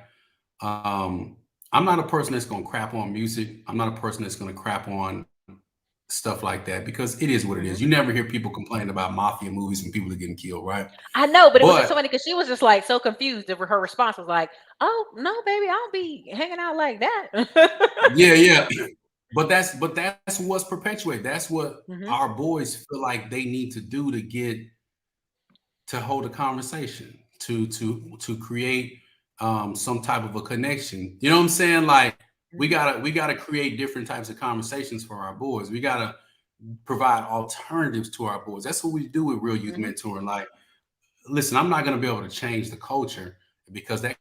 Um, I'm not a person that's gonna crap on music. I'm not a person that's gonna crap on stuff like that because it is what it is. You Mhm. never hear people complain about mafia movies and people are getting killed, right? I know, but it was just so But funny because she was just like so confused. That her response was like, "Oh no, baby, I don't be hanging out like that." yeah, yeah. But that's what's perpetuated. That's what Hmm. our boys feel like they need to do to get to hold a conversation, to create some type of a connection. You know what I'm saying? Like Hmm. we gotta create different types of conversations for our boys. We gotta provide alternatives to our boys. That's what we do with real youth Hmm. mentoring. Like, listen, I'm not gonna be able to change the culture because that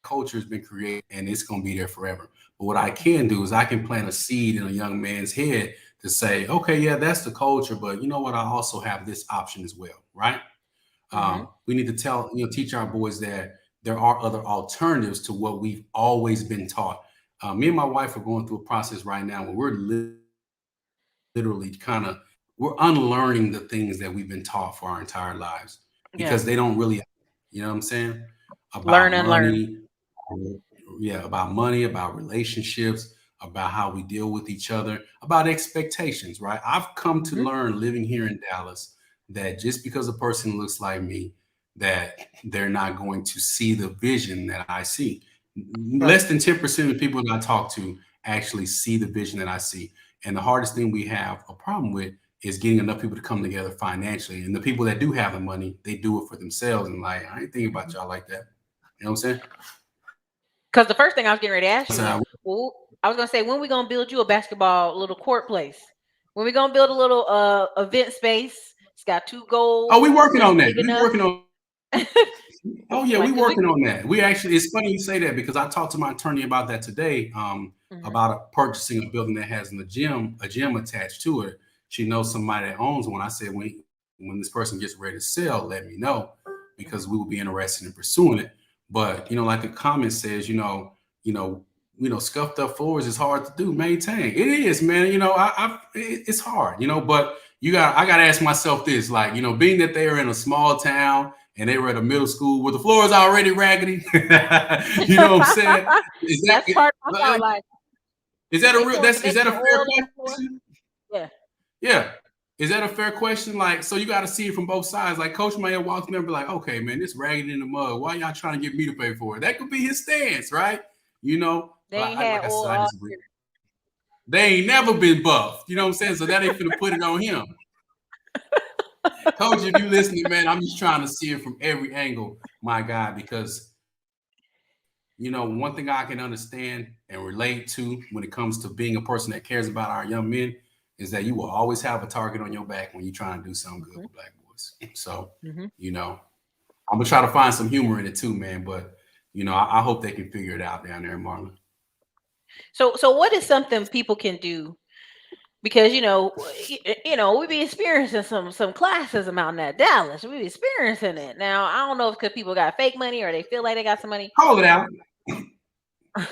culture has been created and it's gonna be there forever. But what I can do is I can plant a seed in a young man's head to say, okay, yeah, that's the culture, but you know what? I also have this option as well, right? Hmm. We need to teach our boys that there are other alternatives to what we've always been taught. Me and my wife are going through a process right now where we're literally we're unlearning the things that we've been taught for our entire lives because they don't really, Yeah. you know what I'm saying? About money, Learn and learn. yeah, about money, about relationships, about how we deal with each other, about expectations, right? I've come to Hmm. learn living here in Dallas that just because a person looks like me, that they're not going to see the vision that I see. Right. Less than 10% of the people that I talk to actually see the vision that I see. And the hardest thing we have a problem with is getting enough people to come together financially. And the people that do have the money, they do it for themselves. And like, I ain't thinking about y'all like that. You know what I'm saying? Because the first thing I was getting ready to ask you was, So well, I was gonna say, when we gonna build you a basketball little court place? when we gonna build a little event space. It's got 2 Oh, we goals. working It's on that. big We enough. working on. Oh yeah, we Like, 'cause we working on that. We actually, it's funny you say that because I talked to my attorney about that today. Mhm, About purchasing a building that has a gym attached to it. She knows somebody that owns one. I said when this person gets ready to sell, let me know because mhm. we will be interested in pursuing it. But like the comment says, you know, scuffed up floors is hard to do, maintain. It is, man. It's hard, but I got to ask myself this, like, being that they are in a small town and they were at a middle school where the floor is already raggedy. You know what I'm saying? Is that That's part of my thought, like, is that a they real pouring is that a conventional fair oil on the floor? question? Yeah. Yeah. Is that a fair question? Like, so you got to see it from both sides. Like, Coach Mayer walks in there and be like, okay, man, this raggedy in the mud. Why y'all trying to get me to pay for it? That could be his stance, right? They But ain't had like I oil said, I all disagree. They ain't never been buffed. You know what I'm saying? So that ain't finna put it on him. Coach, if you listening, man, I'm just trying to see it from every angle, my guy, because one thing I can understand and relate to when it comes to being a person that cares about our young men is that you will always have a target on your back when you're trying to do something good Mhm, with black boys. So, mhm. I'm gonna try to find some humor in it too, man. But I hope they can figure it out down there in Marlin. So what is something people can do? Because we be experiencing some classism out in that Dallas. We be experiencing it now. I don't know if because people got fake money or they feel like they got some money. Call it out.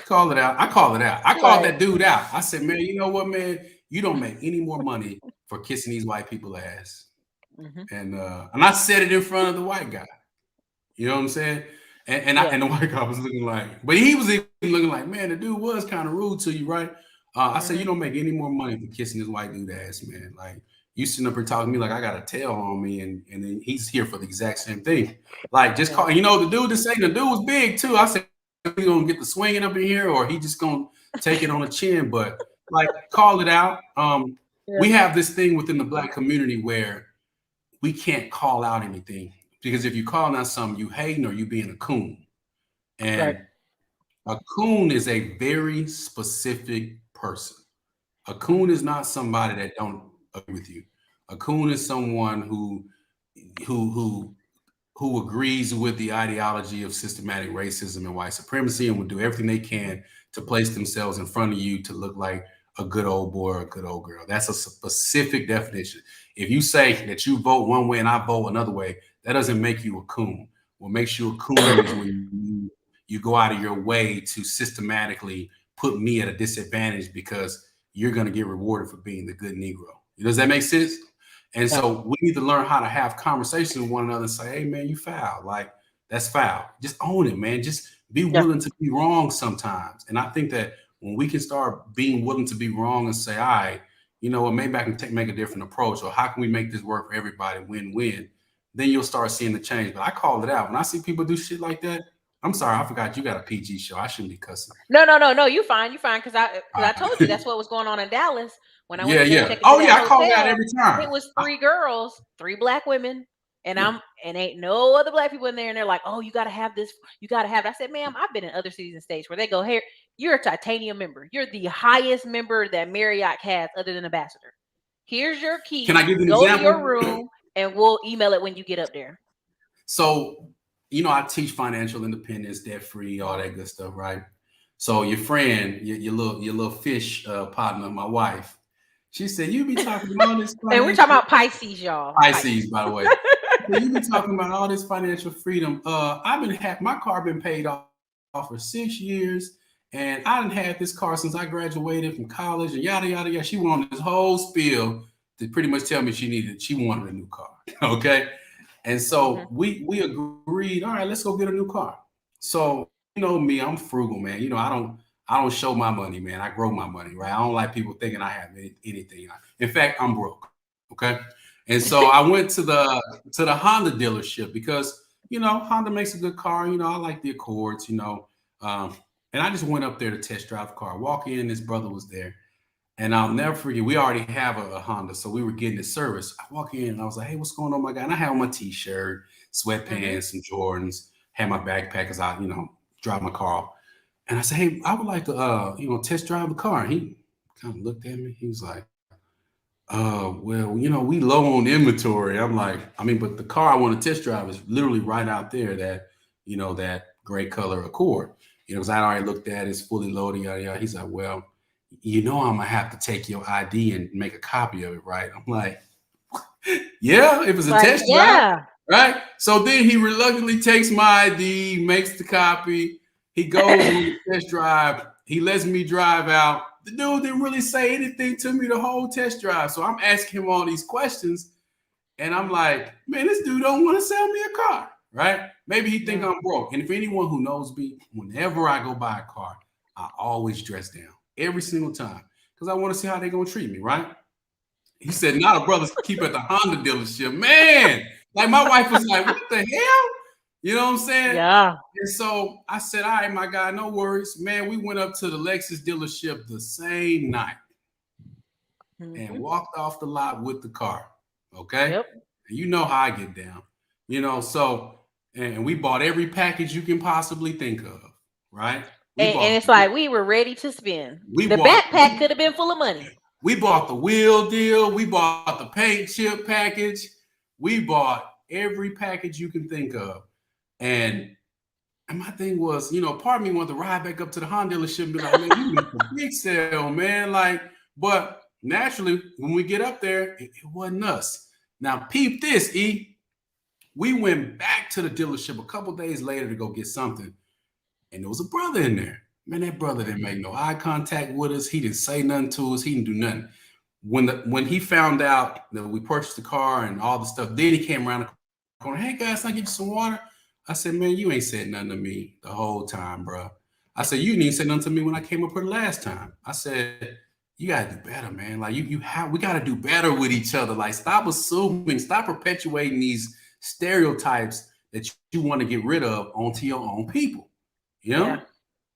Call it out. I call it out. I called Right. that dude out. I said, man, you know what, man? You don't make any more money for kissing these white people ass. Hmm. And I said it in front of the white guy. You know what I'm saying? Yeah. And the white guy was looking like, but he was even looking like, man, the dude was kind of rude to you, right? I said, you Hmm. don't make any more money for kissing this white dude ass, man. Like you sitting up here talking to me like I got a tail on me, and then he's here for the exact same thing. Like just Yeah. call, the dude just saying the dude was big too. I said, we gonna get the swinging up in here, or he just gonna take it on the chin. But like, call it out. Yeah. We have this thing within the black community where we can't call out anything because if you call out something, you hating or you being a coon. Right. And a coon is a very specific person. A coon Hmm. is not somebody that don't agree with you. A coon is someone who who who agrees with the ideology of systematic racism and white supremacy and will do everything they can to place themselves in front of you to look like a good old boy or a good old girl. That's a specific definition. If you say that you vote one way and I vote another way, that doesn't make you a coon. What makes you a coon is when you go out of your way to systematically put me at a disadvantage because you're going to get rewarded for being the good Negro. Does that make sense? And Yeah. so we need to learn how to have conversations with one another and say, hey, man, you foul. Like, that's foul. Just own it, man. Just be Yeah. willing to be wrong sometimes. And I think that when we can start being willing to be wrong and say, all right, you know what, maybe I can make a different approach, or how can we make this work for everybody, win-win, then you'll start seeing the change. But I call it out. When I see people do shit like that, I'm sorry, I forgot you got a PG show. I shouldn't be cussing. No. You fine. You fine. Because I told you Uh, that's what was going on in Dallas when I went yeah, to go yeah. check into Oh, that yeah, I call it out hotel. every time. It was 3 girls, 3 black women, and Yeah. and ain't no other black people in there. And they're like, "Oh, you got to have this. You got to have it." I said, "Ma'am, I've been in other cities and states where they go, here, you're a titanium member. You're the highest member that Marriott has, other than ambassador. Here's your Can I key. give you an Go to your example? room, and we'll email it when you get up there." So, I teach financial independence, debt free, all Mhm. that good stuff, right? So your friend, your little fish partner, my wife, she said, "You be talking about all this And we're talking financial about Pisces, y'all. Pisces, Pisces. by the way. You be talking about all this financial freedom. My car been paid off for 6 years, and I didn't have this car since I graduated from college, and yada yada yada." She went on this whole spiel to pretty much tell me she wanted a new car. Okay. And Hmm. so we agreed, all right, let's go get a new car. So me, I'm frugal, man. I don't show my money, man. I grow my money, right? I don't like people thinking I have anything. In fact, I'm broke. Okay. And so I went to the Honda dealership because Honda makes a good car. I like the Accords. Um, and I just went up there to test drive the car. Walk in, this brother was there. And I'll never forget, we already have a Honda, so we were getting the service. I walk in and I was like, hey, what's going on, my guy? And I had on my t-shirt, Hmm. sweatpants, and Jordans, had my backpack as I, drive my car off. And I said, hey, I would like to, test drive the car. And he kind of looked at me. He was like, Well, we low on inventory. I'm like, but the car I want to test drive is literally right out there. That gray color Accord. Because I already looked at it, it's fully loaded. Yada yada. He's like, well, I'm gonna have to take your ID and make a copy of it, right? I'm like, yeah, if it's a Like, test drive, yeah. right? So then he reluctantly takes my ID, makes the copy. He goes on the test drive. He lets me drive out. The dude didn't really say anything to me the whole test drive. So I'm asking him all these questions, and I'm like, man, this dude don't want to sell me a car, right? Maybe he think I'm broke. And if anyone who knows me, whenever I go buy a car, I always dress down every single time because I want to see how they're gonna treat me, right? He said, "Not a brothers keep at the Honda dealership, man." Like my wife was like, "What the hell?" You know what I'm saying? Yeah. And so I said, "All right, my guy, no worries, man." We went up to the Lexus dealership the same night and walked off the lot with the car. Okay, Yep. and you know how I get down. So and we bought every package you can possibly think of, right? And it's like we were ready to spend. We The bought backpack could have been full of money. We bought the wheel deal. We bought the paint chip package. We bought every package you can think of. And my thing was, part of me wanted to ride back up to the Honda dealership and be like, man, you missed a big sale, man. But naturally, when we get up there, it wasn't us. Now, peep this, E. We went back to the dealership a couple days later to go get something. And there was a brother in there. Man, that brother didn't make no eye contact with us. He didn't say nothing to us. He didn't do nothing. When he found out that we purchased the car and all the stuff, then he came around the corner. Hey guys, can I get you some water? I said, man, you ain't said nothing to me the whole time, bro. I said, you didn't even say nothing to me when I came up here the last time. I said, you gotta do better, man. Like we gotta do better with each other. Like stop assuming, stop perpetuating these stereotypes that you want to get rid of onto your own people. Yeah.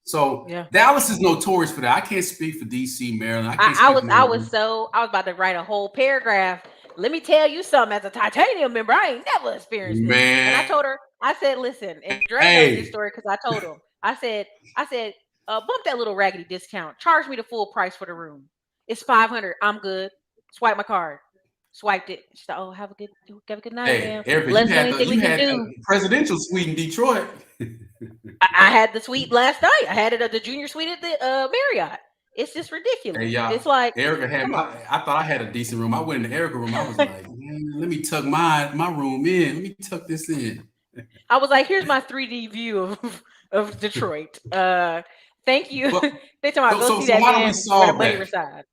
So yeah. Dallas is notorious for that. I can't speak for DC, Maryland. I was about to write a whole paragraph. Let me tell you something. As a titanium member, I ain't never experienced this. Man. And I told her, I said, listen, and Dre knows this story because I told him. I said, bump that little raggedy discount. Charge me the full price for the room. It's $500. I'm good. Swipe my card. Swiped it. She said, "Oh, have a good night, man. Ericka, Let us know anything we can do." The presidential suite in Detroit. I had the suite last night. I had it at the junior suite at the Marriott. It's just ridiculous. Hey, y'all, it's like Ericka had I thought I had a decent room. I went in the Ericka room. I was like, man, let me tuck my room in. Let me tuck this in. I was like, here's my 3D view of Detroit. Thank you. They told me go see that man where the money resides.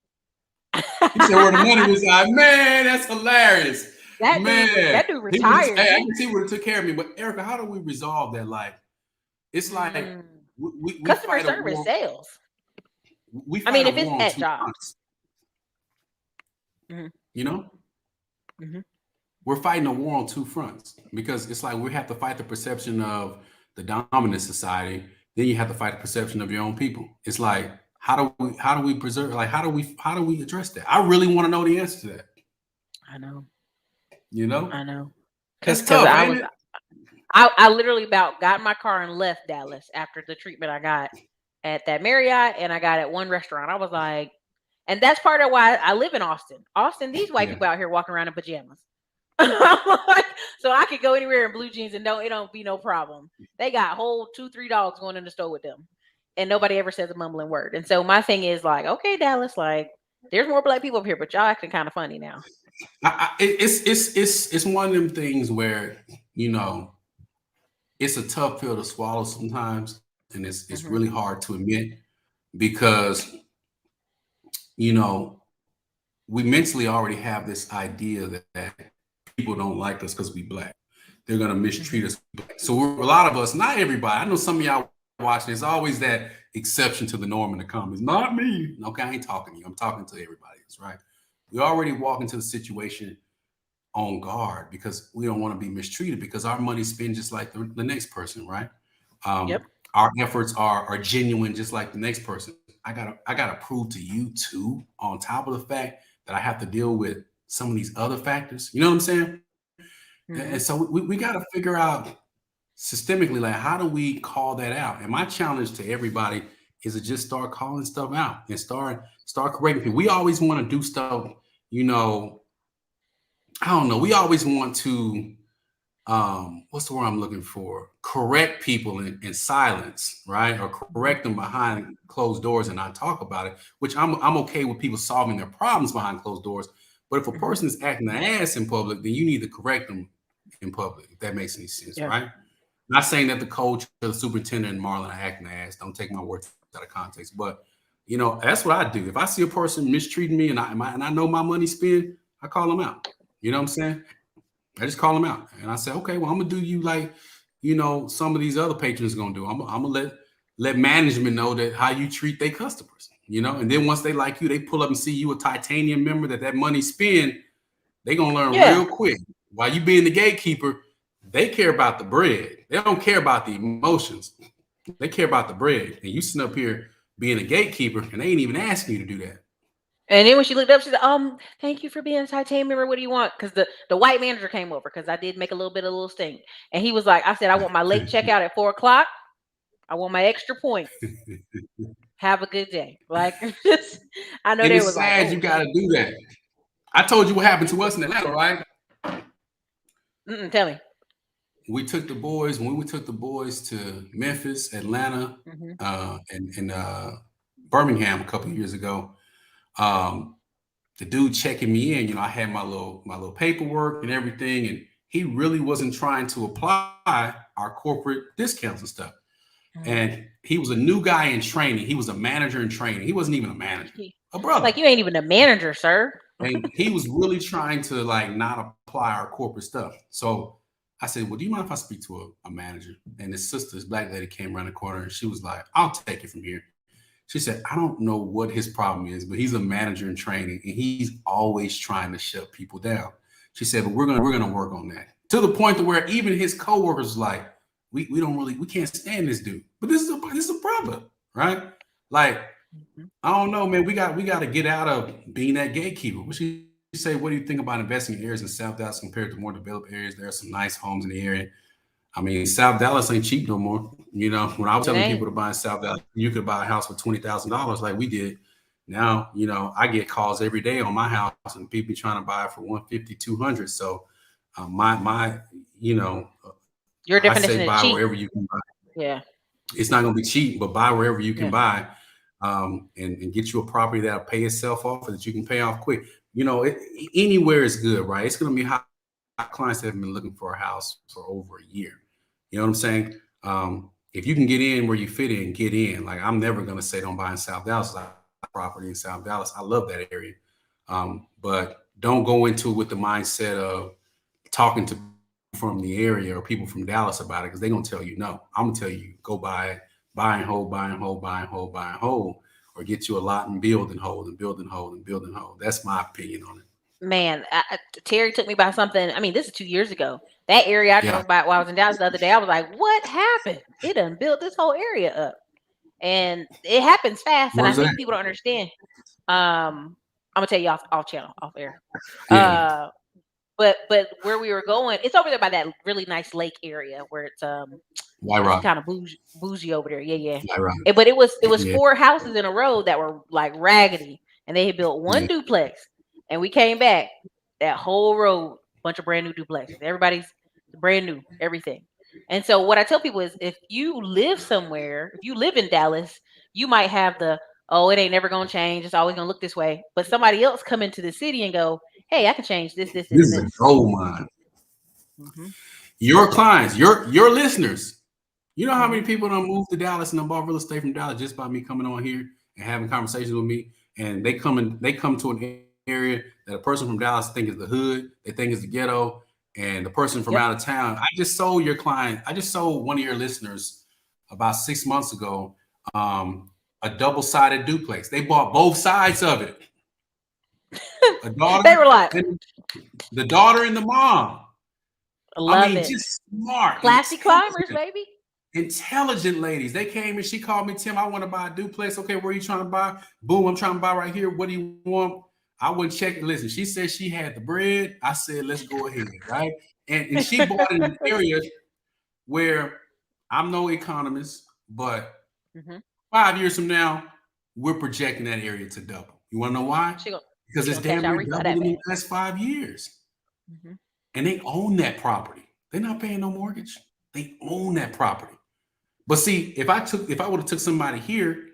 He said where the money reside. Man, that's hilarious. That dude retired. I can see where it took care of me. But Ericka, how do we resolve that? Like, it's like we customer service, sales. If it's at jobs, we're fighting a war on two fronts because it's like we have to fight the perception of the dominant society. Then you have to fight the perception of your own people. It's like, how do we preserve? Like, how do we address that? I really want to know the answer to that. I know. I know. That's tough. I literally about got in my car and left Dallas after the treatment I got at that Marriott and I got at one restaurant. I was like, and that's part of why I live in Austin. Austin, these white people out here walking around in pajamas. So I could go anywhere in blue jeans and it don't be no problem. They got whole 2-3 dogs going in the store with them. And nobody ever says a mumbling word. And so my thing is like, okay, Dallas, like there's more black people up here, but y'all acting kind of funny now. It's one of them things where, it's a tough pill to swallow sometimes. And it's really hard to admit because, we mentally already have this idea that people don't like us because we black. They're going to mistreat us. So a lot of us, not everybody, I know some of y'all watching, there's always that exception to the norm in the comments. Not me. Okay, I ain't talking to you. I'm talking to everybody else, right? We already walk into the situation on guard because we don't want to be mistreated because our money spent just like the next person, right? Our efforts are genuine just like the next person. I gotta prove to you too, on top of the fact that I have to deal with some of these other factors. You know what I'm saying? And so we got to figure out systemically, like, how do we call that out? And my challenge to everybody is to just start calling stuff out and start correcting people. We always want to do stuff you know, I don't know. We always want to, what's the word I'm looking for? Correct people in silence, right? Or correct them behind closed doors and not talk about it, which I'm okay with people solving their problems behind closed doors. But if a person is acting an ass in public, then you need to correct them in public, if that makes any sense, Yeah. right? Not saying that the coach or the superintendent and Marlin are acting ass. Don't take my words out of context. But that's what I do. If I see a person mistreating me and I know my money spent, I call them out. You know what I'm saying? I just call them out and I say, okay, well, I'm gonna do you like, some of these other patrons gonna do. I'm gonna let management know that how you treat their customers. And then once they like you, they pull up and see you a titanium member that money spend. They gonna learn Yeah. real quick. While you being the gatekeeper, they care about the bread. They don't care about the emotions. They care about the bread. And you sitting up here being a gatekeeper, and they ain't even asking you to do that. And then when she looked up, she said, thank you for being a titanium member. What do you want? Because the white manager came over because I did make a little stink. And he was like, I said, I want my late checkout at 4:00. I want my extra points. Have a good day. Like, I know And they it's was like, sad you oh, got to do that. I told you what happened to us in Atlanta, right? tell me. When we took the boys to Memphis, Atlanta, Mm-hmm. and Birmingham a couple of years ago. The dude checking me in, I had my little paperwork and everything, and he really wasn't trying to apply our corporate discounts and stuff. And he was a new guy in training. He was a manager in training. He wasn't even a manager, a brother. Like, you ain't even a manager, sir. And he was really trying to like not apply our corporate stuff. So I said, well, do you mind if I speak to a manager? And his sister, this black lady, came around the corner and she was like, I'll take it from here. She said, I don't know what his problem is, but he's a manager in training and he's always trying to shut people down. She said, but we're gonna work on that. To the point to where even his coworkers like, we can't stand this dude. But this is a brother, right? Like, I don't know, man. We got to get out of being that gatekeeper. What you say? What do you think about investing in areas in South Dallas compared to more developed areas? There are some nice homes in the area. I mean, South Dallas ain't cheap no more. When I was It telling ain't. people to buy in South Dallas, you could buy a house for $20,000 like we did. Now, I get calls every day on my house and people trying to buy it for 150, 200. So, my, Your I say definition buy of cheap. wherever you can buy. Yeah. It's not going to be cheap, but buy wherever you can Yeah. buy, and get you a property that'll pay itself off or that you can pay off quick. Anywhere is good, right? It's going to be high clients that have been looking for a house for over a year. You know what I'm saying? If you can get in where you fit in, get in. Like, I'm never going to say don't buy in South Dallas. I have property in South Dallas. I love that area. But don't go into it with the mindset of talking to from the area or people from Dallas about it because they're gonna tell you no. I'm gonna tell you go buy it, buy and hold, buy and hold, buy and hold, buy and hold, or get you a lot and build and hold and build and hold and build and hold. That's my opinion on it. Man, Terry took me by something. I mean, this is 2 years ago. That area I Yeah. drove by while I was in Dallas the other day, I was like, what happened? It done built this whole area up. And it happens fast. And I Where's that? think people don't understand. I'm gonna tell you off channel, off air. Yeah. Uh but where we were going, it's over there by that really nice lake area where White it's Rock. kind of bougie over there. Yeah. White Rock. But it was Yeah. 4 houses in a row that were like raggedy, and they had built one Yeah. duplex. And we came back, that whole road, bunch of brand new duplexes. Everybody's brand new, everything. And so what I tell people is, if you live somewhere, if you live in Dallas, you might have it ain't never gonna change. It's always gonna look this way. But somebody else come into the city and go, hey, I can change this, this, this, This and is a this. gold mine. Hmm. Your clients, your listeners. You know how many Hmm. people don't move to Dallas and bought real estate from Dallas just by me coming on here and having conversations with me, and they come to an area that a person from Dallas think is the hood, they think is the ghetto, and the person from out Yep. of town. I just sold one of your listeners about 6 months ago, a double-sided duplex. They bought both sides of it. A daughter, They were like, and the daughter and the mom. I love mean, it. just smart, Classy climbers, intelligent. baby. Intelligent ladies. They came and she called me, Tim, I want to buy a duplex. Okay, where are you trying to buy? Boom, I'm trying to buy right here. What do you want? I wouldn't check it. Listen, she said she had the bread. I said, let's go ahead, right? And she bought in an area where I'm no economist, but Hmm. 5 years from now, we're projecting that area to double. You want to know why? because You it's don't cash damn out near refi doubled that in the bad. last 5 years. Hmm. And they own that property. They're not paying no mortgage. They own that property. But see, if I would have took somebody here,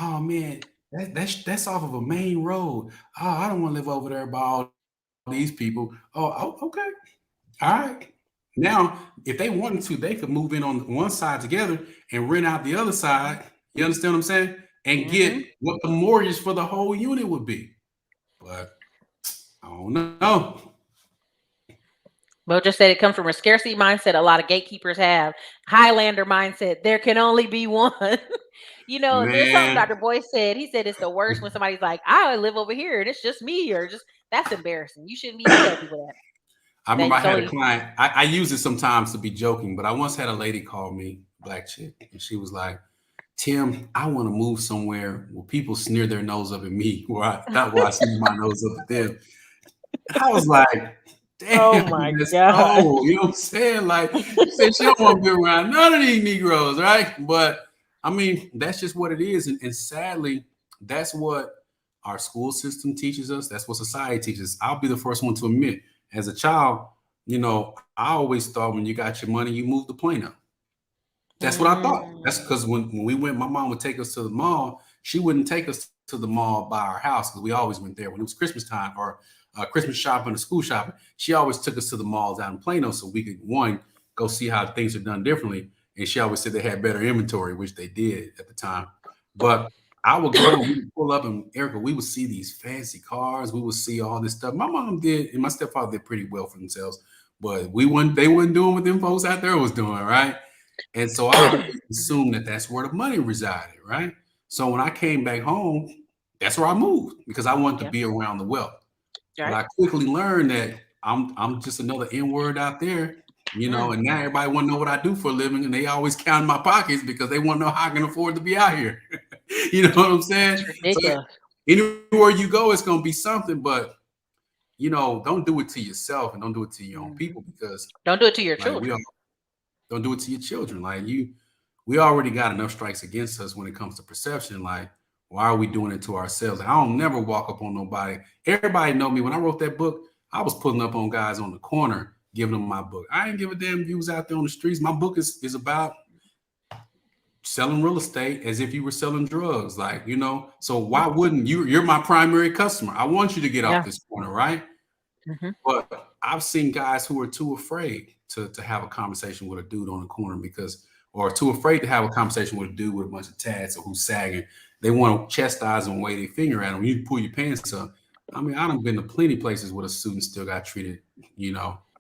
oh man, that's off of a main road. Oh, I don't want to live over there by all these people. Okay. All right. Now, if they wanted to, they could move in on one side together and rent out the other side. You understand what I'm saying? And get Hmm. what the mortgage for the whole unit would be. But I don't know. Well, just said it comes from a scarcity mindset. A lot of gatekeepers have Highlander mindset. There can only be one. There's something Man, Dr. Boyce said. He said it's the worst when somebody's like, "I live over here and it's just me," or just that's embarrassing. You shouldn't be able to tell people that. I That remember I it's had a only client. I use it sometimes to be joking, but I once had a lady call me, black chick, and she was like, "Tim, I want to move somewhere where people sneer their nose up at me, where I not where I sneer my nose up at them." I was like, Oh "Damn, my that's God. cold." You know what I'm saying? Like, she said she don't want to be around none of these Negroes, right? But I mean, that's just what it is, and sadly, that's what our school system teaches us. That's what society teaches. I'll be the first one to admit, as a child, I always thought when you got your money, you move to Plano. That's what I thought. That's Mm, because when we went, my mom would take us to the mall. She wouldn't take us to the mall by our house because we always went there when it was Christmas time or Christmas shopping or school shopping. She always took us to the malls out in Plano so we could, one, go see how things are done differently. And she always said they had better inventory, which they did at the time. But I would go and we would pull up, and Erica, we would see these fancy cars. We would see all this stuff. My mom did, and my stepfather did pretty well for themselves. But they weren't doing what them folks out there was doing, right? And so I always mhm. assumed that that's where the money resided, right? So when I came back home, that's where I moved because I wanted to Yeah. be around the wealth. But Right. I quickly learned that I'm just another N word out there, Mm, and now everybody want to know what I do for a living, and they always count my pockets because they want to know how I can afford to be out here. You know what I'm saying? it's So ridiculous. anywhere you go, it's gonna be something, but don't do it to yourself and don't do it to your own Hmm. people because Don't do it to your like we children. all don't do it to your children. We already got enough strikes against us when it comes to perception. Like, why are we doing it to ourselves? Like, I don't never walk up on nobody. Everybody know me. When I wrote that book, I was pulling up on guys on the corner, giving them my book. I ain't give a damn if you was out there on the streets. My book is about selling real estate as if you were selling drugs. Like, so Yeah. why wouldn't you? You're my primary customer. I want you to get off Yeah. this corner, right? Hmm. But I've seen guys who are too afraid to have a conversation with a dude on the corner or too afraid to have a conversation with a dude with a bunch of tats or who's sagging. They want to chastise and wave their finger at him. You pull your pants up. I mean, I done been to plenty places where a student still got treated,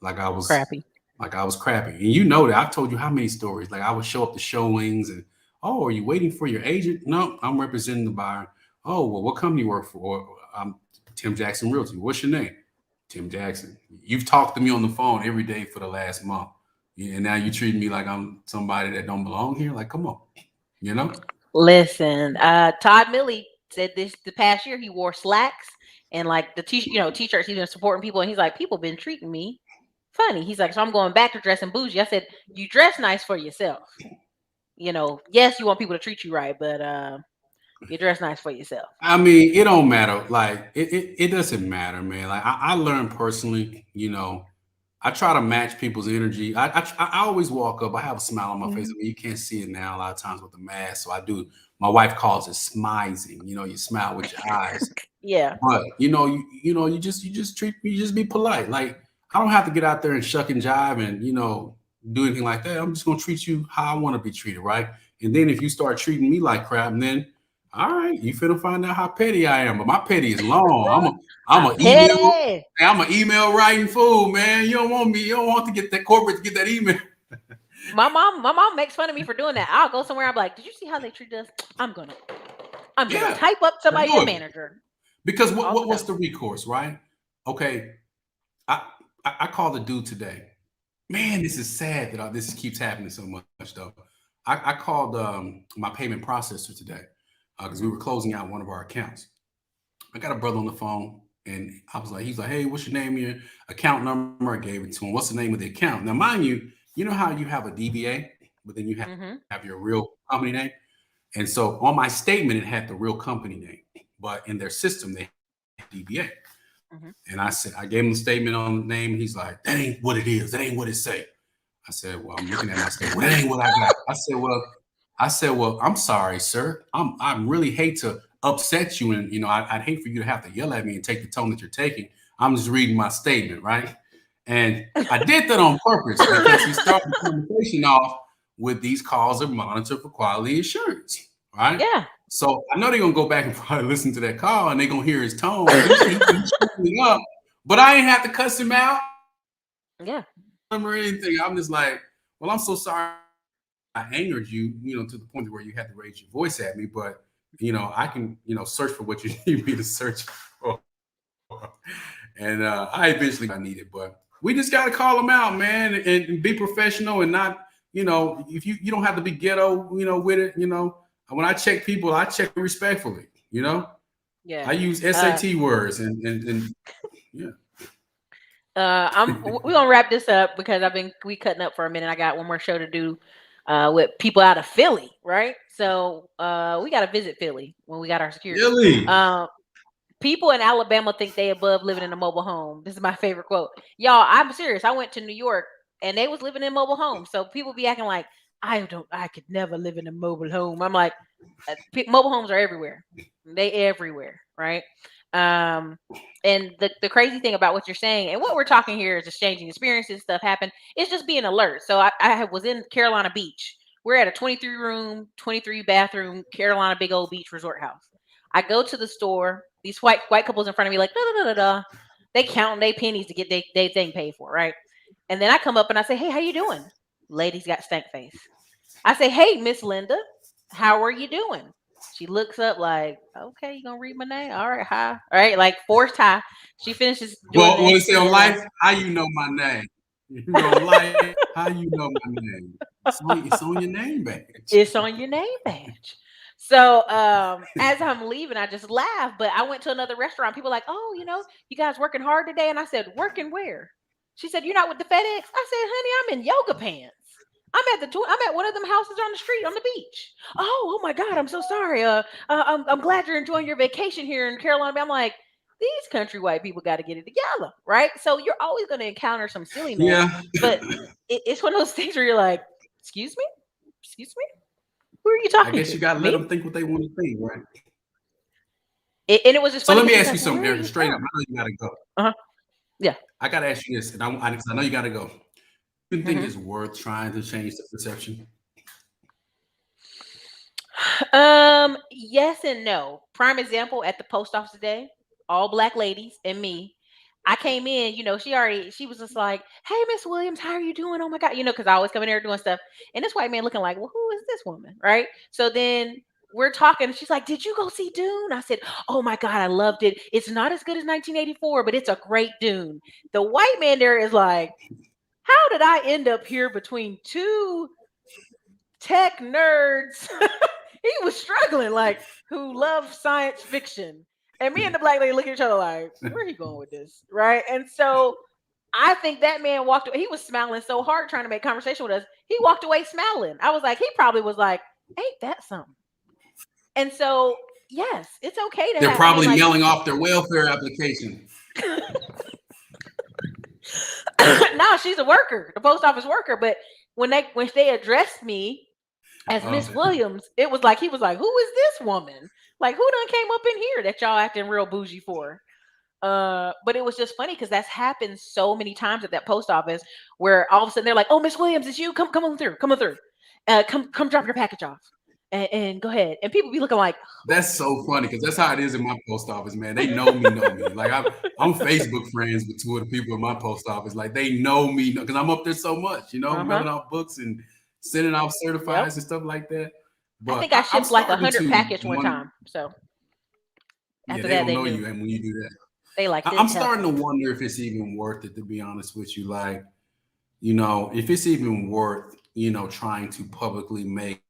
like Crappy. I was crappy. And you know that I've told you how many stories. Like I would show up to showings and, oh, are you waiting for your agent? No, I'm representing the buyer. Oh, well, what company you work for? I'm Tim Jackson Realty. What's your name? Tim Jackson. You've talked to me on the phone every day for the last month. And now you treat me like I'm somebody that don't belong here. Like, come on, you know? Listen, Todd Millie said this the past year he wore slacks and like t-shirts. He's been supporting people, and he's like, people been treating me funny. He's like, so I'm going back to dressing bougie. I said, you dress nice for yourself. Yes, you want people to treat you right, but you dress nice for yourself. I mean, it don't matter. Like, it doesn't matter, man. Like, I learned personally, I try to match people's energy. I always walk up. I have a smile on my face. Mhm. I mean, you can't see it now a lot of times with the mask. So I do. My wife calls it smizing. You smile with your eyes. Yeah, But you just treat me, you just be polite. Like I don't have to get out there and shuck and jive and do anything like that. I'm just gonna treat you how I want to be treated, right? And then if you start treating me like crap, then all right, you finna find out how petty I am. But my petty is long. I'm a a email. petty. Hey, I'm an email writing fool, man. You don't want me. You don't want to get that corporate to get that email. My mom makes fun of me for doing that. I'll go somewhere. I'm like, did you see how they treat us? I'm gonna, I'm gonna Yeah, type up do somebody a it. manager Because all the what's time. the recourse, right? Okay, I I called the dude today. Man, this is sad that this keeps happening so much, though. I called my payment processor today because we Hmm. were closing out one of our accounts. I got a brother on the phone, and he's like, hey, what's your name, your account number? I gave it to him. What's the name of the account? Now, mind you, you know how you have a DBA, but then you have your Hmm. real company name. And so on my statement, it had the real company name, but in their system, they had DBA. Mm-hmm. And I gave him a statement on the name. He's like, that ain't what it is. That ain't what it say. I said, well, I'm looking at my statement. Well, that ain't what I got. I said, well, I'm sorry, sir. I really hate to upset you. And, I'd hate for you to have to yell at me and take the tone that you're taking. I'm just reading my statement, right? And I did that on purpose because he started the conversation off with these calls are monitored for quality assurance, right? Yeah. So I know they're gonna go back and probably listen to that call and they're gonna hear his tone. He's me up, but I ain't have to cuss him out. Yeah. Or anything. I'm just like, well, I'm so sorry I angered you, to the point where you had to raise your voice at me, but I can, search for what you need me to search for. And I eventually I need it, but we just got to call them out, man, and be professional and not, if you don't have to be ghetto, with it, when I check people, I check respectfully, Yeah. I use SAT words and yeah. We're gonna wrap this up because we cutting up for a minute. I got one more show to do with people out of Philly, right? So we gotta visit Philly when we got our security. Philly. People in Alabama think they above living in a mobile home. This is my favorite quote. Y'all, I'm serious. I went to New York and they was living in mobile homes. So people be acting like I could never live in a mobile home. I'm like, mobile homes are everywhere. They everywhere, right? And the crazy thing about what you're saying and what we're talking here is exchanging experiences, stuff happened. It's just being alert. So I was in Carolina Beach. We're at a 23 room, 23 bathroom Carolina big old beach resort house. I go to the store. These white couples in front of me like da da da da. They counting their pennies to get they thing paid for, right? And then I come up and I say, "Hey, how you doing?" Lady's got stank face. I say, "Hey, Miss Linda, how are you doing?" She looks up like, "Okay, you gonna read my name? All right, hi." All right, like forced hi. She finishes doing Well, this. say on life, how you know my name? Life, how you know my name? It's on your name badge. It's on your name badge. So as I'm leaving, I just laugh. But I went to another restaurant. People like, "Oh, you guys working hard today?" And I said, "Working where?" She said, "You're not with the FedEx." I said, "Honey, I'm in yoga pants. I'm at one of them houses on the street on the beach." Oh my God, I'm so sorry. I'm glad you're enjoying your vacation here in Carolina. I'm like, these country white people got to get it together, right? So you're always going to encounter some silliness, Yeah. but it's one of those things where you're like, excuse me. Who are you I talking guess to? you got to let Me? them think what they want to think, right? And it was just So funny let me because she's ask you like, "Well, something, where are Eric, you straight up. from?" I know you got to go. Uh-huh. Yeah. I got to ask you this, and I know you got to go. You think Mhm. it's worth trying to change the perception? Yes and no. Prime example at the post office today, all black ladies and me. I came in, she was just like, "Hey, Miss Williams, how are you doing? Oh my God," because I always come in there doing stuff. And this white man looking like, "Well, who is this woman?" Right? So then we're talking, and she's like, "Did you go see Dune?" I said, "Oh my God, I loved it. It's not as good as 1984, but it's a great Dune." The white man there is like, "How did I end up here between two tech nerds?" He was struggling, like, who love science fiction. And me and the black lady look at each other like, where he going with this? Right. And so I think that man walked away. He was smiling so hard trying to make conversation with us. He walked away smiling. I was like, he probably was like, ain't that something? And so, yes, it's okay to They're have, I mean, probably like, mailing off their welfare application. no, she's a worker, the post office worker. But when they addressed me as Miss Williams, it was like he was like, "Who is this woman? Like, who done came up in here that y'all acting real bougie for?" But it was just funny because that's happened so many times at that post office where all of a sudden they're like, "Oh, Miss Williams, it's you. Come on through. Come on through. Come drop your package off and go ahead." And people be looking like, That's so funny because that's how it is in my post office, man. They know me. Like I'm Facebook friends with two of the people in my post office. Like they know me because I'm up there so much, mailing out books and sending out certifies and stuff like that. I But think I I'm shipped like starting 100 to package one time. So yeah, after they that, gonna they know knew. you, and when you do that, They like this I'm starting heifer. to wonder if it's even worth it. To be honest with you, like if it's even worth trying to publicly make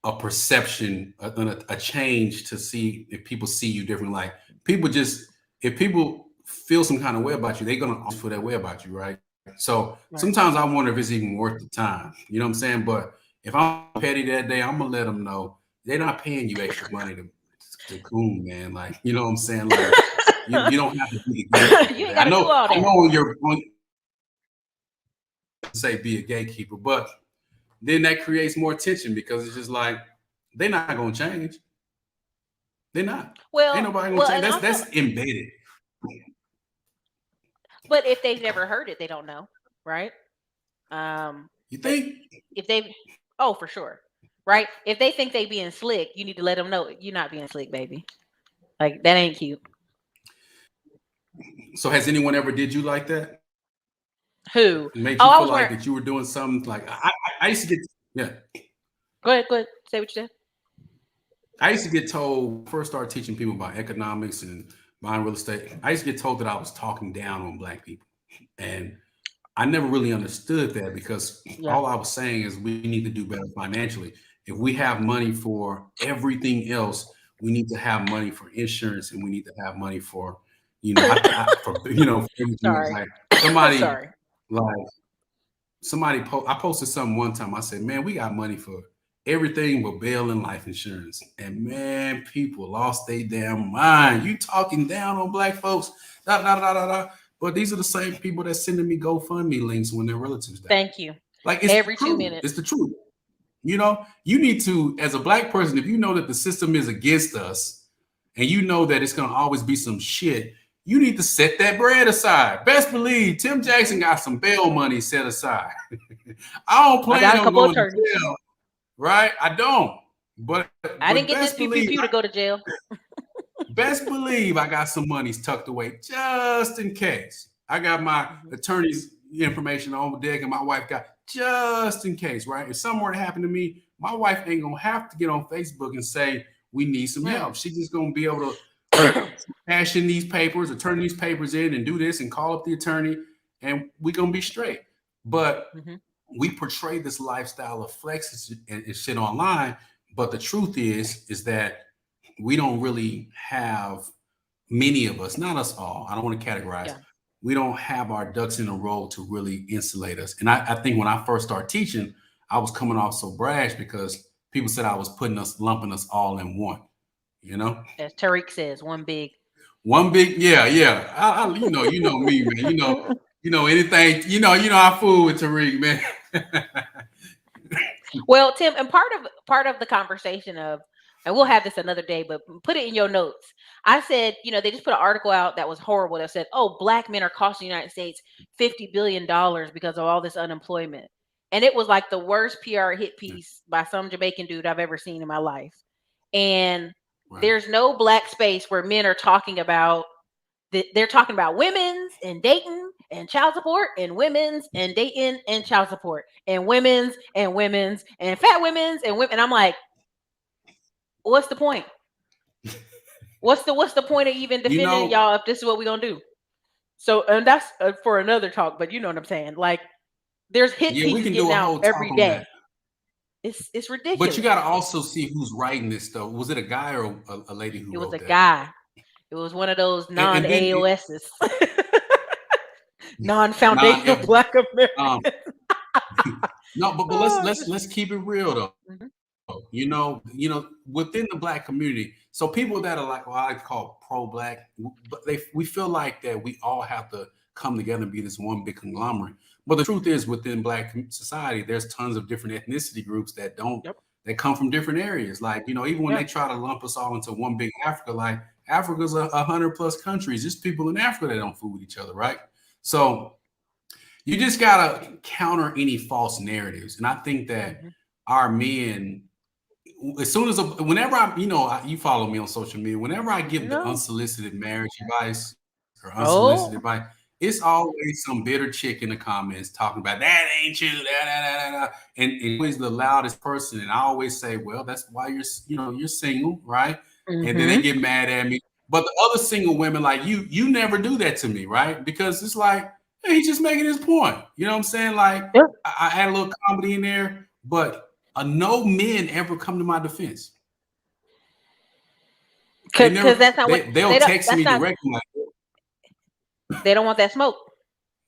a perception, a change to see if people see you different. Like if people feel some kind of way about you, they're gonna always feel that way about you, right? So Right. sometimes I wonder if it's even worth the time. You know what I'm saying? But if I'm petty that day, I'm gonna let them know they're not paying you extra money to coon, man. Like you know what I'm saying? Like You don't have to be a You gatekeeper. ain't got to do all I that. know you're going to say be a gatekeeper, but then that creates more tension because it's just like they're not gonna change. They're not. Ain't nobody gonna change. And also, That's embedded. but if they've never heard it, they don't know, right? You But think? if they, oh, for sure, right? If they think they being slick, you need to let them know you're not being slick, baby. Like that ain't cute. So has anyone ever did you like that? Who? Made you Oh, I feel was like wearing. that you were doing something like I used to get yeah. Go ahead, go ahead. Say what you said. I used to get told when I first started teaching people about economics and buying real estate. I used to get told that I was talking down on black people. And I never really understood that because Yeah. all I was saying is we need to do better financially. If we have money for everything else, we need to have money for insurance and we need to have money for, for for everything else. Sorry. Like somebody, Sorry. like I posted something one time. I said, man, we got money for everything but bail and life insurance. And man, people lost their damn mind. You talking down on black folks, da da da da da. But these are the same people that sending me GoFundMe links when their relatives die. Thank you. Like it's the Every two truth. It's minutes. the truth. You need to, as a black person, if you know that the system is against us and you know that it's gonna always be some shit, you need to set that bread aside. Best believe Tim Jackson got some bail money set aside. I don't I got plan a on couple going to attorneys. jail, right? I don't. But I didn't get this best pew pew believe pew to go to jail. Best believe I got some monies tucked away just in case. I got my attorney's information on deck, and my wife got just in case, right? If something were to happen to me, my wife ain't gonna have to get on Facebook and say we need some help. She's just gonna be able to cash in these papers or turn these papers in and do this and call up the attorney, and we're gonna be straight. But we portray this lifestyle of flex and shit online, but the truth is that we don't really have many of us, not us all. I don't want to categorize. Yeah. We don't have our ducks in a row to really insulate us. And I think when I first started teaching, I was coming off so brash because people said I was lumping us all in one. As Tariq says, one big. One big, yeah, yeah. You know me, man. Anything. I fool with Tariq, man. Well, Tim, and part of the conversation of, and we'll have this another day, but put it in your notes. I said, they just put an article out that was horrible that said, "Oh, black men are costing the United States $50 billion because of all this unemployment," and it was like the worst PR hit piece by some Jamaican dude I've ever seen in my life. And there's no black space where men are talking about. They're talking about women's and dating and child support and women's and dating and child support and women's and fat women's and women. And I'm like, what's the point? What's the point of even defending y'all if this is what we're gonna do? So, and that's for another talk, but you know what I'm saying? Like, there's hit pieces getting out every day. It's ridiculous. But you got to also see who's writing this stuff. Was it a guy or a lady who wrote that? It was a guy. It was one of those non-AOSs. Non-foundational Black Americans. No, but let's keep it real though. Within the black community, so people that are like what I call pro-black, but we feel like that we all have to come together and be this one big conglomerate. But the truth is, within black society, there's tons of different ethnicity groups that that come from different areas. Like, even when they try to lump us all into one big Africa, like Africa's 100+ countries. There's people in Africa that don't fool with each other, right? So you just gotta counter any false narratives. And I think that our men, whenever you follow me on social media, whenever I give the unsolicited marriage advice or unsolicited advice, it's always some bitter chick in the comments talking about that ain't you, and always the loudest person. And I always say, well, that's why you're single, right? And then they get mad at me. But the other single women like you never do that to me, right? Because it's like, hey, he's just making his point. You know what I'm saying? Like I add a little comedy in there, but no men ever come to my defense. Because that's not what they'll text me directly. They don't want that smoke.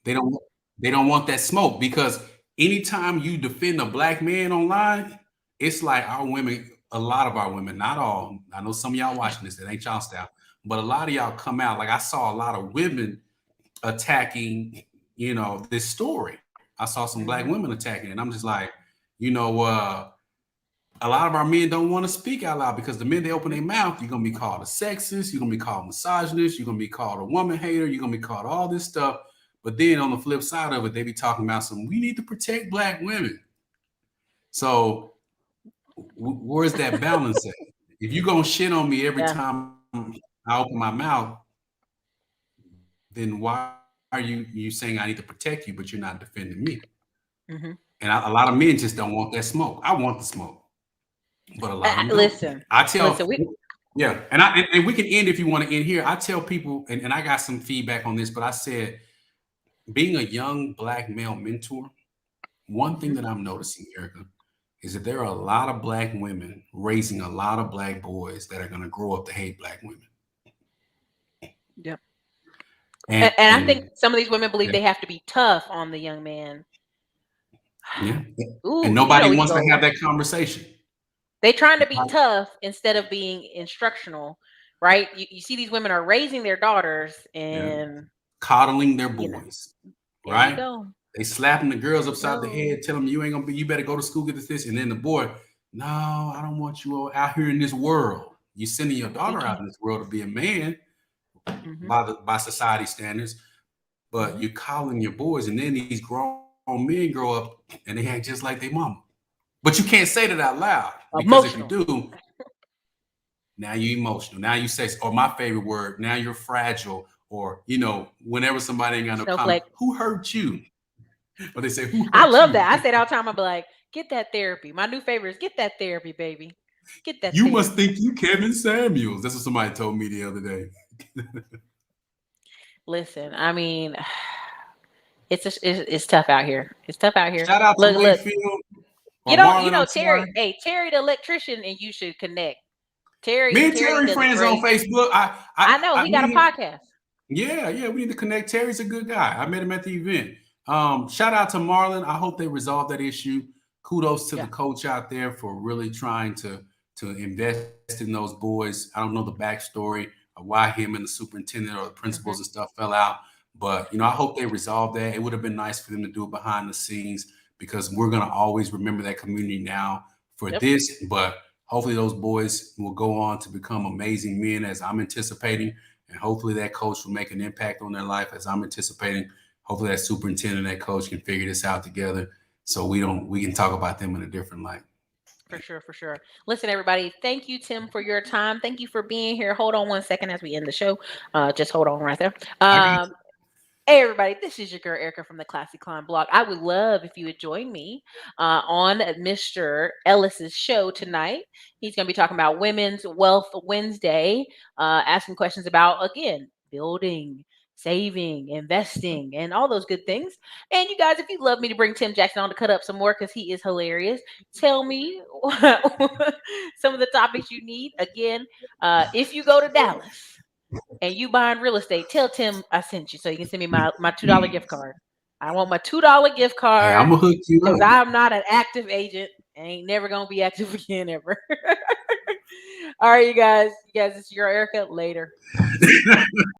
They don't want that smoke because anytime you defend a black man online, it's like our women, a lot of our women, not all. I know some of y'all watching this, that ain't y'all style, but a lot of y'all come out. Like I saw a lot of women attacking, this story. I saw some black women attacking, and I'm just like, you know, uh, a lot of our men don't want to speak out loud because the minute they open their mouth, you're gonna be called a sexist, you're gonna be called misogynist, you're gonna be called a woman hater, you're gonna be called all this stuff. But then on the flip side of it, they be talking about we need to protect black women. So where's that balance at? If you're gonna shit on me every Yeah. time I open my mouth, then why are you saying I need to protect you, but you're not defending me? Mhm. And a lot of men just don't want that smoke. I want the smoke, but a lot of them don't. Listen, I tell, listen. We yeah, and we can end if you want to end here. I tell people, and I got some feedback on this, but I said being a young black male mentor, one thing Mhm. that I'm noticing, Ericka, is that there are a lot of black women raising a lot of black boys that are going to grow up to hate black women. Yep. And I And think some of these women believe they have to be tough on the young man. yeah, and Ooh, nobody we can wants to go. have that conversation. They trying to be tough instead of being instructional, right? You see these women are raising their daughters, Yeah, and coddling their you know, boys, there you right? go. They slapping the There girls you upside the go. head, tell them you ain't gonna be, you better go to school, get this, and then the boy, no, I don't want you out here in this world. You sending your He daughter out can't. in this world to be a man Mhm. by society standards, but you're Mhm. coddling your boys, and then these grown men grow up and they act just like their mama. But you can't say that out loud because if you Emotional. do, now you're emotional. Now you say, or my favorite word, now you're fragile, or whenever somebody ain't got no comment, Snowflake. who hurt you? Or they say, who I hurt love you? that. I say it all the time. I be like, get that therapy. My new favorite is get that therapy, baby. Get that You must therapy. think you Kevin Samuels. That's what somebody told me the other day. Listen, I mean, it's tough out here. It's tough out here. Shout out to Look. Wayfield or You don't, Marlin. I'm Terry. sorry. Hey, Terry, the electrician, and you should connect. Me and Terry Terry does a friends on great. Facebook. I know he got a We podcast. yeah, we need to connect. Terry's a good guy. I met him at the event. Shout out to Marlin. I hope they resolve that issue. Kudos to the Yeah. coach out there for really trying to invest in those boys. I don't know the backstory of why him and the superintendent or the principals and Hmm. stuff fell out, but I hope they resolve that. It would have been nice for them to do it behind the scenes because we're gonna always remember that community now for Yep. this. But hopefully those boys will go on to become amazing men as I'm anticipating. And hopefully that coach will make an impact on their life as I'm anticipating. Hopefully that superintendent, that coach can figure this out together so we can talk about them in a different light. For sure, for sure. Listen, everybody, thank you, Tim, for your time. Thank you for being here. Hold on 1 second as we end the show. Just hold on right there. I got Hey, everybody, this is your girl Erica from the Classy Climb blog. I would love if you would join me on Mr. Ellis's show tonight. He's going to be talking about Women's Wealth Wednesday, asking questions about, again, building, saving, investing, and all those good things. And you guys, if you'd love me to bring Tim Jackson on to cut up some more because he is hilarious, tell me some of the topics you need. Again, if you go to Dallas and you buying real estate, tell Tim I sent you so you can send me my $2 gift card. I want my $2 gift Hey, I'm card gonna hook you because up. I'm not an active agent. I ain't never gonna be active again ever. All right, you guys. It's your Erica. Later.